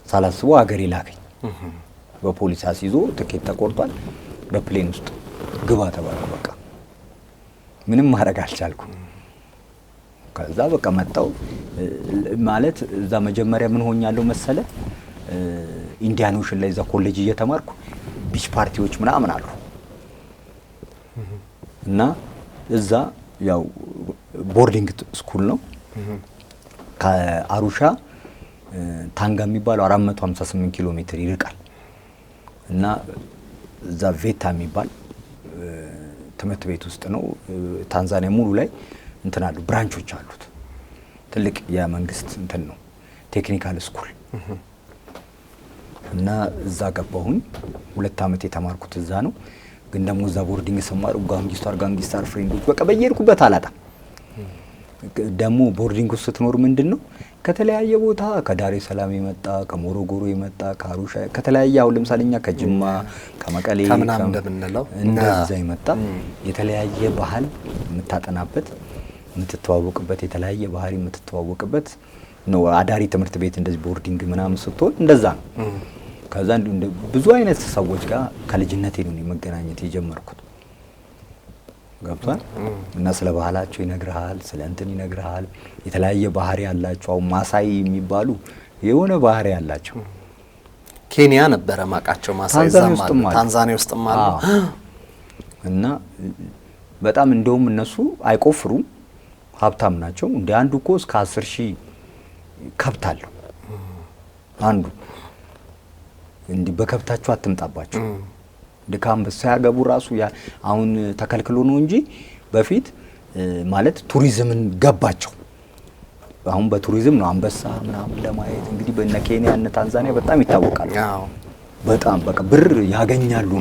ሳላስበው ሀገር ይላከኝ። በፖሊስ አስይዞ ትኬት ተቆርጧል። በፕሌን ውስጥ ግባ ተባልኩ። በቃ ምንም ማድረግ አልቻልኩም። ከዛ በቃ መጣው ማለት እዛ መጀመሪያ ምን ሆኛለሁ መሰለ ኢንዲያን ኦሽን ላይ እዛ ኮሌጅ እየተማርኩ ቢች ፓርቲዎች ምናምን አሉ እና እዛ ያው ቦርዲንግ ስኩል ነው። ከአሩሻ ታንጋ የሚባለው 458 ኪሎ ሜትር ይርቃል እና እዛ ቬታ የሚባል ትምህርት ቤት ውስጥ ነው። ታንዛኒያ ሙሉ ላይ እንትን አሉ ብራንቾች አሉት። ትልቅ የመንግስት እንትን ነው ቴክኒካል ስኩል እና እዛ ገባሁኝ። 2 አመት የተማርኩት እዛ ነው። ግን ደግሞ እዛ ቦርዲንግ ስማር ጋንጊስታር ፍሬንዶች በቃ በየርኩበት አላጣም። ደግሞ ቦርዲንግ ውስጥ ስትኖር ምንድነው ከተለያየ ቦታ ከዳሬ ሰላም የመጣ ከሞሮጎሮ የመጣ ከአሩሻ ከተለያየ አሁን ለምሳሌ እኛ ከጅማ ከመቀሌ ከምናምን እንደምንለው እንደዛ የመጣ የተለያየ ባህል የምታጠናበት የምትተዋወቅበት የተለያየ ባህሪ የምትተዋወቅበት ነው። አዳሪ ትምህርት ቤት እንደዚህ ቦርዲንግ ምናምን ስትሆን እንደዛ ነው። ከዛ ብዙ አይነት ሰዎች ጋር ከልጅነቴ ነው መገናኘት የጀመርኩት። ገብቷል። እና ስለ ባህላቸው ይነግርሃል፣ ስለ እንትን ይነግርሃል። የተለያየ ባህሪ ያላቸው አሁን ማሳይ የሚባሉ የሆነ ባህሪ ያላቸው። ኬንያ ነበረ ማቃቸው ማሳይ ታንዛኒያ ውስጥም አሉ። እና በጣም እንደውም እነሱ አይቆፍሩም፣ ሀብታም ናቸው። እንደ አንዱ እኮ እስከ 10,000 ከብት አለው አንዱ። እንዲህ በከብታቸው አትምጣባቸው ድካም በሳያገቡ ራሱ አሁን ተከልክሎ ነው እንጂ በፊት ማለት ቱሪዝምን ገባቸው። አሁን በቱሪዝም ነው አንበሳ ምናምን ለማየት እንግዲህ በእነ ኬንያ እና ታንዛኒያ በጣም ይታወቃሉ። በጣም በቃ ብር ያገኛሉ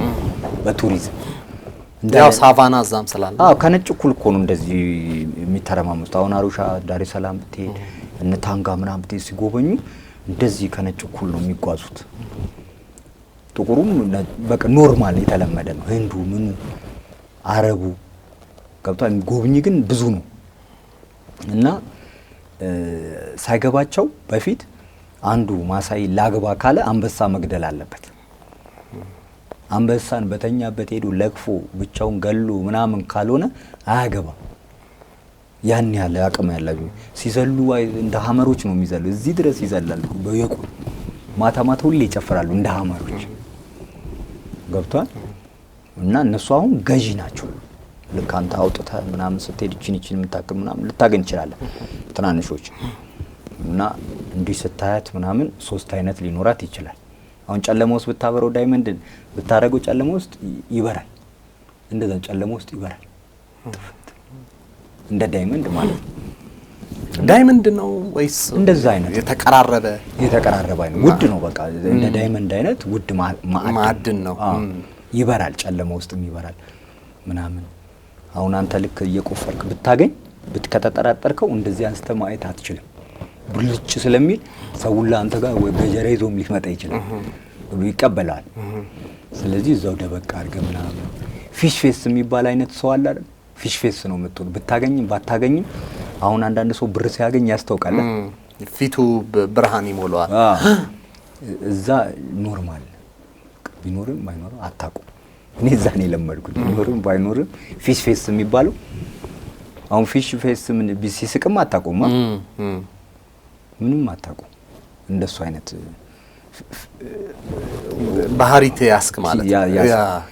በቱሪዝም። ያው ሳቫና ዛም ስላለ ከነጭ እኩል እኮ ነው እንደዚህ የሚተረማመሱት። አሁን አሩሻ ዳሬ ሰላም ብትሄድ እነ ታንጋ ምናምን ብትሄድ ሲጎበኙ እንደዚህ ከነጭ እኩል ነው የሚጓዙት። ጥቁሩም በቃ ኖርማል የተለመደ ነው። ህንዱ ምኑ አረቡ ገብቷል። ጎብኚ ግን ብዙ ነው እና ሳይገባቸው በፊት አንዱ ማሳይ ላግባ ካለ አንበሳ መግደል አለበት። አንበሳን በተኛበት ሄዶ ለክፎ ብቻውን ገሎ ምናምን ካልሆነ አያገባ። ያን ያለ አቅም ያለው ሲዘሉ እንደ ሀመሮች ነው የሚዘሉ። እዚህ ድረስ ይዘላሉ በየቁ ማታ ማታ ሁሌ ይጨፍራሉ እንደ ሀመሮች። ገብቷል። እና እነሱ አሁን ገዢ ናቸው። ልክ አንተ አውጥተህ ምናምን ስትሄድ እቺን የምታክል ምናምን ልታገኝ ይችላል ትናንሾች። እና እንዲህ ስታያት ምናምን 3 አይነት ሊኖራት ይችላል። አሁን ጨለማ ውስጥ ብታበረው ዳይመንድ ብታረገው ጨለማ ውስጥ ይበራል። እንደዛ ጨለማ ውስጥ ይበራል እንደ ዳይመንድ ማለት ነው። ዳይመንድ ነው ወይስ እንደዛ አይነት የተቀራረበ አይነት ውድ ነው። በቃ እንደ ዳይመንድ አይነት ውድ ማዕድን ነው። ይበራል፣ ጨለማ ውስጥም ይበራል ምናምን። አሁን አንተ ልክ እየቆፈርክ ብታገኝ ከተጠራጠርከው እንደዚህ አንስተ ማየት አትችልም። ብልጭ ስለሚል ሰውላ አንተ ጋር ወይ ገጀራ ይዞም ሊመጣ ይችላል፣ ይቀበላል። ስለዚህ እዛው ደበቅ አድርገህ ምናምን። ፊሽ ፌስ የሚባል አይነት ሰው አለ አይደል? ፊሽ ፌስ ነው የምትሆን ብታገኝም ባታገኝም። አሁን አንዳንድ ሰው ብር ሲያገኝ ያስተውቃል፣ ፊቱ ብርሃን ይሞላዋል። እዛ ኖርማል ቢኖርም ባይኖርም አታውቁም። እኔ እዛ ነው የለመድኩት። ቢኖርም ባይኖርም ፊሽ ፌስ የሚባለው አሁን ፊሽ ፌስ ምን ሲስቅም አታውቁም፣ ምንም አታውቁም። እንደሱ አይነት ባህሪቴ ያስክ ማለት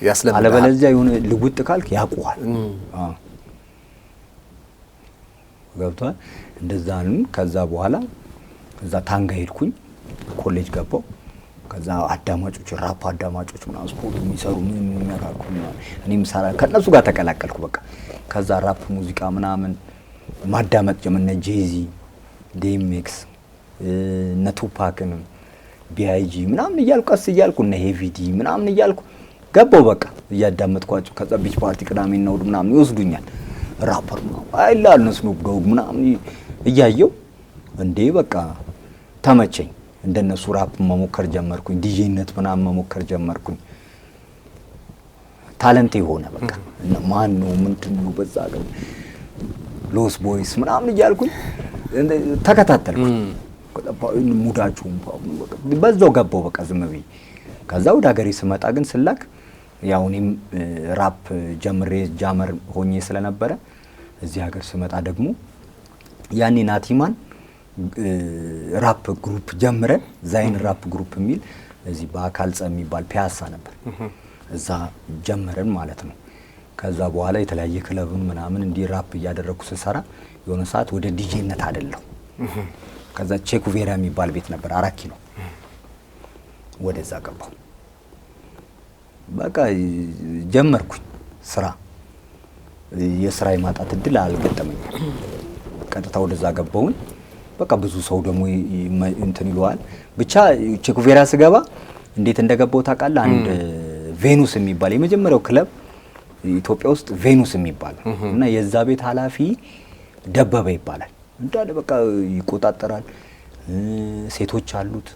ያስለምዳል። አለበለዚያ የሆነ ልውጥ ካልክ ያውቁሃል። ገብቷል። እንደዛ ነው። ከዛ በኋላ ከዛ ታንጋ ሄድኩኝ፣ ኮሌጅ ገባው። ከዛ አዳማጮች ራፕ አዳማጮች ምናምን ስፖርት የሚሰሩ ምን የሚያካኩ እኔም ሰራ ከነሱ ጋር ተቀላቀልኩ። በቃ ከዛ ራፕ ሙዚቃ ምናምን ማዳመጥ ጀመነ። ጄዚ፣ ዴምኤክስ፣ እነ ቱፓክን፣ ቢአይጂ ምናምን እያልኩ ቀስ እያልኩ እነ ሄቪዲ ምናምን እያልኩ ገባው። በቃ እያዳመጥኳቸው ከዛ ቢች ፓርቲ ቅዳሜና እሑድ ምናምን ይወስዱኛል። ራፐር ነው አይላል ስኑፕ ዶግ ምናምን እያየው እንዴ በቃ ተመቸኝ። እንደነሱ ራፕ መሞከር ጀመርኩኝ። ዲጄነት ምናምን መሞከር ጀመርኩኝ። ታለንት ሆነ በቃ ማን ነው ምንድነው በዛ ጋር ሎስ ቦይስ ምናምን እያልኩኝ ተከታተልኩ። ሙዳቹም በዛው ገባው በቃ ዝም ብዬ። ከዛ ወደ ሀገሬ ስመጣ ግን ስላክ ያው እኔም ራፕ ጀምሬ ጃመር ሆኜ ስለነበረ እዚህ ሀገር ስመጣ ደግሞ ያኔ ናቲማን ራፕ ግሩፕ ጀምረን ዛይን ራፕ ግሩፕ የሚል እዚህ በአካልጸ የሚባል ፒያሳ ነበር፣ እዛ ጀመረን ማለት ነው። ከዛ በኋላ የተለያየ ክለብም ምናምን እንዲ ራፕ እያደረኩ ስሰራ የሆነ ሰዓት ወደ ዲጄነት አይደለም። ከዛ ቼኩቬራ የሚባል ቤት ነበር 4 ኪሎ፣ ወደዛ ገባሁ። በቃ ጀመርኩኝ ስራ። የስራ የማጣት እድል አልገጠመኝም። ቀጥታ ወደዛ ገባሁኝ። በቃ ብዙ ሰው ደግሞ እንትን ይለዋል። ብቻ ቼኩቬራ ስገባ እንዴት እንደገባው ታውቃለህ? አንድ ቬኑስ የሚባል የመጀመሪያው ክለብ ኢትዮጵያ ውስጥ ቬኑስ የሚባል እና የዛ ቤት ኃላፊ ደበበ ይባላል። እንዳለ በቃ ይቆጣጠራል፣ ሴቶች አሉት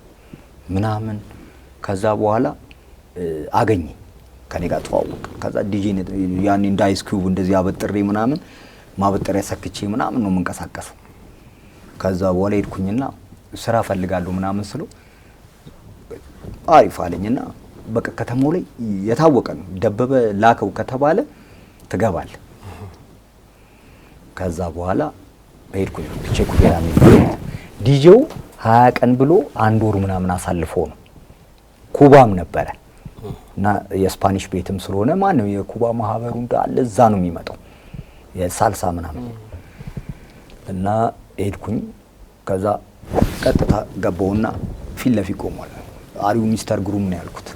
ምናምን። ከዛ በኋላ አገኘ ከኔ ጋር ተዋወቀ። ከዛ ዲጄ ያኔ እንደ አይስ ኪዩብ እንደዚህ አበጥሬ ምናምን ማበጠሪያ ሰክቼ ምናምን ነው የምንቀሳቀሰው። ከዛ በኋላ ሄድኩኝና ስራ ፈልጋለሁ ምናምን ስለው አሪፍ አለኝና በቃ ከተማው ላይ የታወቀ ነው ደበበ ላከው ከተባለ ትገባለህ። ከዛ በኋላ ሄድኩኝ ቼኩቬራ የሚባል ዲጄው 20 ቀን ብሎ 1 ወር ምናምን አሳልፎ ነው። ኩባም ነበረ እና የስፓኒሽ ቤትም ስለሆነ ማነው የኩባ ማህበሩ እንዳለ እዛ ነው የሚመጣው የሳልሳ ምናምን እና ሄድኩኝ። ከዛ ቀጥታ ገባውና ፊት ለፊት ቆሟል። አሪው ሚስተር ግሩም ነው ያልኩት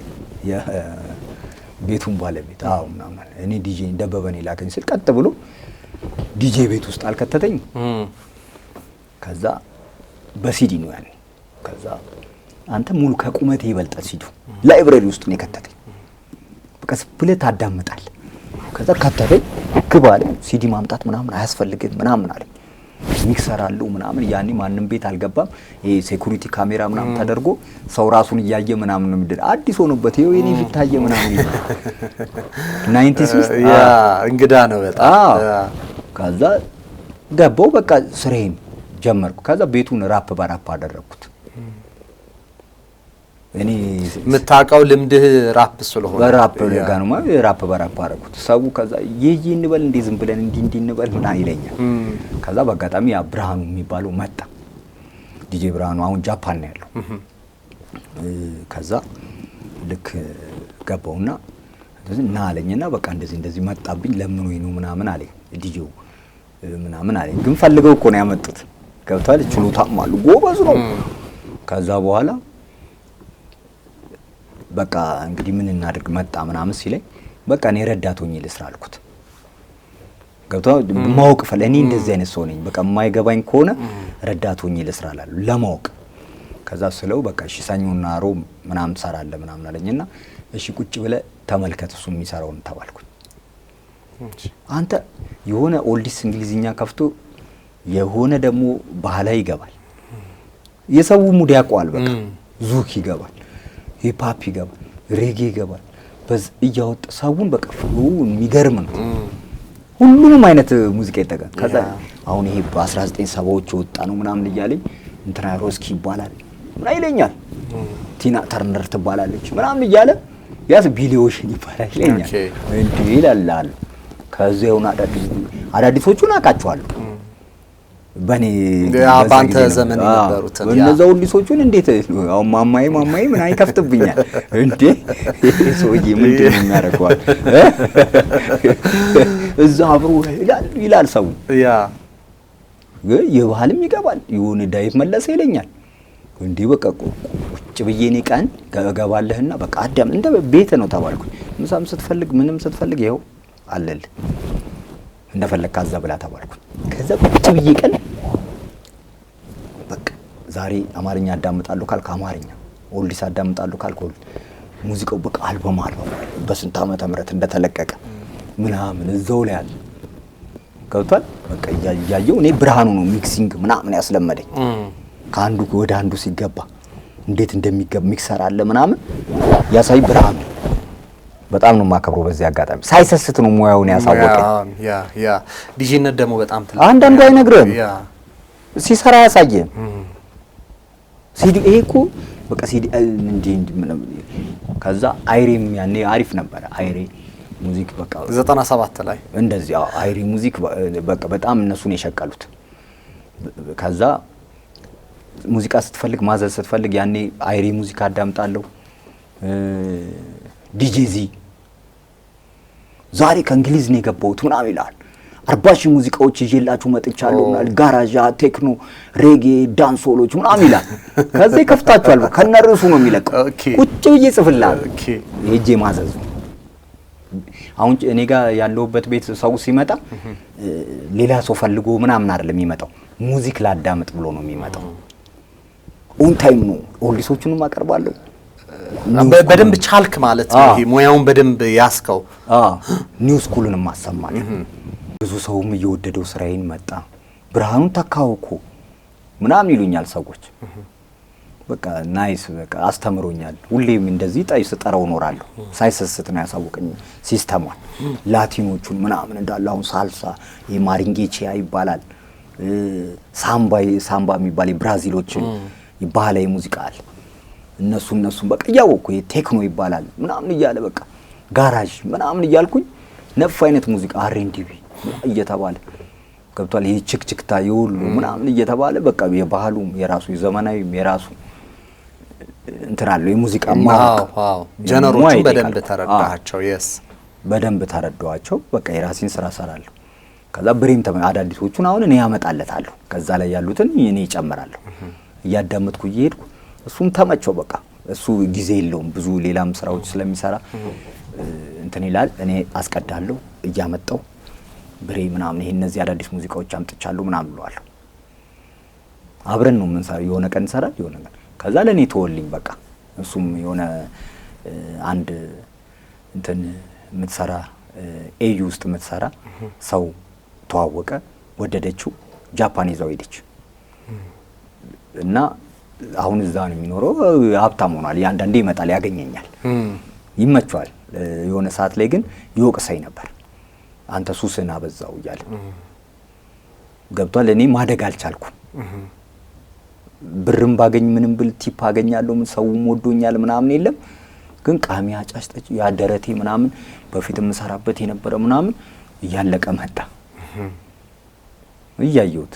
የቤቱን ባለቤት። አዎ ምናምን እኔ ዲጄ ደበበኔ ላከኝ ስል ቀጥ ብሎ ዲጄ ቤት ውስጥ አልከተተኝ። ከዛ በሲዲ ነው ያኔ። ከዛ አንተ ሙሉ ከቁመቴ ይበልጣል ሲዱ ላይብረሪ ውስጥ ነው የከተተኝ። በቃ ብለህ ታዳምጣለህ። ከዛ ከተተኝ ግባ አለኝ። ሲዲ ማምጣት ምናምን አያስፈልግም ምናምን አለኝ። ሚክሰር አለው ምናምን ያኔ ማንንም ቤት አልገባም። ይሄ ሴኩሪቲ ካሜራ ምናምን ተደርጎ ሰው ራሱን እያየ ምናምን ነው የሚደር አዲስ ሆኖበት ይሄ የኔ ፊት ታየ ምናምን ይላል። 90s ውስጥ ያ እንግዳ ነው በጣም። ከዛ ገባው በቃ ስራዬን ጀመርኩ። ከዛ ቤቱን ራፕ በራፕ አደረኩት። እኔ የምታውቀው ልምድህ ራፕ ስለሆነ በራፕ ጋር ነው ማለት ራፕ በራፕ አደረኩት። ሰው ከዛ ይይ እንበል እንዴ ዝም ብለን እንዲ እንበል ምናምን ይለኛል። ከዛ በአጋጣሚ ያ ብርሃኑ የሚባለው መጣ። ዲጄ ብርሃኑ አሁን ጃፓን ነው ያለው። ከዛ ልክ ገባውና እና አለኝና በቃ እንደዚህ መጣብኝ ለምን ወይ ነው ምናምን አለኝ። ዲጄው ምናምን አለኝ። ግን ፈልገው እኮ ነው ያመጡት። ገብቷል። ችሎታም አሉ ጎበዝ ነው። ከዛ በኋላ በቃ እንግዲህ ምን እናድርግ መጣ ምናምን ሲለኝ በቃ እኔ ረዳት ሆኜ ልስራ አልኩት። ገብቷል። ማወቅ እኔ እንደዚህ አይነት ሰው ነኝ። በቃ የማይገባኝ ከሆነ ረዳት ሆኜ ልስራ እላለሁ ለማወቅ። ከዛ ስለው በቃ እሺ ሰኞና ሮብ ምናምን ትሰራለህ ምናምን አለኝና እሺ ቁጭ ብለህ ተመልከት እሱ የሚሰራውን ተባልኩኝ። አንተ የሆነ ኦልዲስ እንግሊዝኛ ከፍቶ የሆነ ደግሞ ባህላዊ ይገባል። የሰው ሙድ ያውቀዋል። በቃ ዙክ ይገባል፣ ሂፕ ይገባል፣ ሬጌ ይገባል። በዝ እያወጣ ሰውን በቃ የሚገርም ነው። ሁሉንም አይነት ሙዚቃ ይጠቀም። ከዛ አሁን ይሄ በ1970ዎች ወጣ ነው ምናምን እያለኝ እንትና ሮስኪ ይባላል ምን አይለኛል። ቲና ተርነር ትባላለች ምናምን እያለ ያስ ቢሊዮሽን ይባላል ይለኛል። እንዴ ይላል። ከዚያው አዳዲሶቹን አውቃቸዋለሁ። በኔ ባንተ ዘመን የነበሩት እነዛው ሊሶቹን እንዴት አሁን ማማዬ ምን አይከፍትብኛል እንዴ ሰውዬ ምንድን ነው የሚያደርገው እዛ አብሮ ይላል ሰው ያ የባህልም ይገባል ይሁን ዳይፍ መለሰ ይለኛል እንዴ በቃ ቁጭ ብዬ እኔ ቀን ገባለህና በቃ አዳም እንደ ቤት ነው ተባልኩኝ ምሳም ስትፈልግ ምንም ስትፈልግ ይኸው አለል እንደፈለክ ካዛ ብላ ተባልኩኝ ከዛ ቁጭ ብዬ ቀን በቃ ዛሬ አማርኛ አዳምጣለሁ ካልክ አማርኛ ኦልዲስ አዳምጣለሁ ካልክ ሙዚቃው በቃ አልበም በስንት ዓመተ ምህረት እንደተለቀቀ ምናምን እዛው ላይ አለ ገብቷል በቃ ያያየው እኔ ብርሃኑ ነው ሚክሲንግ ምናምን ያስለመደኝ ካንዱ ወደ አንዱ ሲገባ እንዴት እንደሚገባ ሚክሰር አለ ምናምን ያሳይ ብርሃኑ በጣም ነው ማከብሮ በዚህ አጋጣሚ ሳይሰስት ነው ሙያውን ያሳወቀኝ ያ ዲጂነት ደግሞ በጣም ትልቅ አንዳንዱ አይነግርም ሲሰራ ያሳየን ሲዲ ኤኮ በቃ ሲዲ እንዴ ከዛ አይሬም ያኔ አሪፍ ነበር አይሬ ሙዚክ በቃ 97 ላይ እንደዚህ አይሬ ሙዚክ በቃ በጣም እነሱን የሸቀሉት ከዛ ሙዚቃ ስትፈልግ ማዘዝ ስትፈልግ ያኔ አይሬ ሙዚቃ አዳምጣለሁ ዲጄዚ ዛሬ ከእንግሊዝ ነው የገባሁት ምናምን ይላል 40 ሙዚቃዎች ይዤላችሁ መጥቻለሁናል ጋራዣ ቴክኖ ሬጌ ዳንሶሎች ምናምን ይላል ከዛ ይከፍታችኋል ከነርሱ ነው የሚለቀው ቁጭ ብዬ ጽፍላል ሄጄ ማዘዝ አሁን እኔ ጋር ያለውበት ቤት ሰው ሲመጣ ሌላ ሰው ፈልጎ ምናምን አይደለም የሚመጣው ሙዚክ ላዳምጥ ብሎ ነው የሚመጣው ኦን ታይም ነው ኦልዲሶቹንም አቀርባለሁ በደንብ ቻልክ ማለት ነው ይሄ ሙያውን በደንብ ያስከው ኒው ስኩልንም ማሰማኝ ብዙ ሰውም እየወደደው ስራዬን መጣ ብርሃኑን ተካውኩ ምናምን ይሉኛል ሰዎች በቃ ናይስ በቃ አስተምሮኛል ሁሌም እንደዚህ ጣይስ ጠራው ኖራለሁ ሳይሰስት ነው ያሳወቀኝ ሲስተማን ላቲኖቹን ምናምን እንዳለ አሁን ሳልሳ የማሪንጌቺያ ይባላል ሳምባ የሚባል የብራዚሎች ባህላዊ ሙዚቃ አለ እነሱ በቃ ያወቁ የቴክኖ ይባላል ምናምን ይያለ በቃ ጋራዥ ምናምን ይያልኩኝ ነፍ አይነት ሙዚቃ አርኤንዲቢ እየተባለ ገብቷል ይሄ ችክችክታ ይውሉ ምናምን እየተባለ በቃ የባህሉ የራሱ የዘመናዊ የራሱ እንትራለው የሙዚቃ ዋው ጀነሮቹን በደንብ ተረዳቸው yes በደንብ ተረዳዋቸው በቃ የራሴን ስራ ሰራለሁ ከዛ ብሬም አዳዲሶቹን አሁን እኔ ያመጣለታለሁ ከዛ ላይ ያሉትን እኔ እጨምራለሁ እያዳመጥኩ እየሄድኩ እሱም ተመቸው በቃ እሱ ጊዜ የለውም ብዙ ሌላም ስራዎች ስለሚሰራ እንትን ይላል እኔ አስቀዳለሁ እያመጣው ብሬ ምናምን ይሄ እነዚህ አዳዲስ ሙዚቃዎች አምጥቻለሁ ምናምን ብለዋለሁ አብረን ነው ምንሰራ የሆነ ቀን ሰራ የሆነ ቀን ከዛ ለኔ ተወልኝ በቃ እሱም የሆነ አንድ እንትን ምትሰራ ኤዩ ውስጥ ምትሰራ ሰው ተዋወቀ ወደደችው ጃፓን ይዛው ሄደች እና አሁን እዛ ነው የሚኖረው ሀብታም ሆኗል ያንዳንዴ ይመጣል ያገኘኛል ይመቻል የሆነ ሰዓት ላይ ግን ይወቅሰኝ ነበር አንተ ሱስና በዛው ይያል ገብቷል እኔ ማደግ አልቻልኩም ብርም ባገኝ ምንም ብል ቲፕ አገኛለሁ ምን ሰውም ወዶኛል ምናምን የለም ግን ቃሚ አጫጭጠጭ ያደረቴ ምናምን በፊትም ሰራበት የነበረ ምናምን እያለቀ መጣ እያየሁት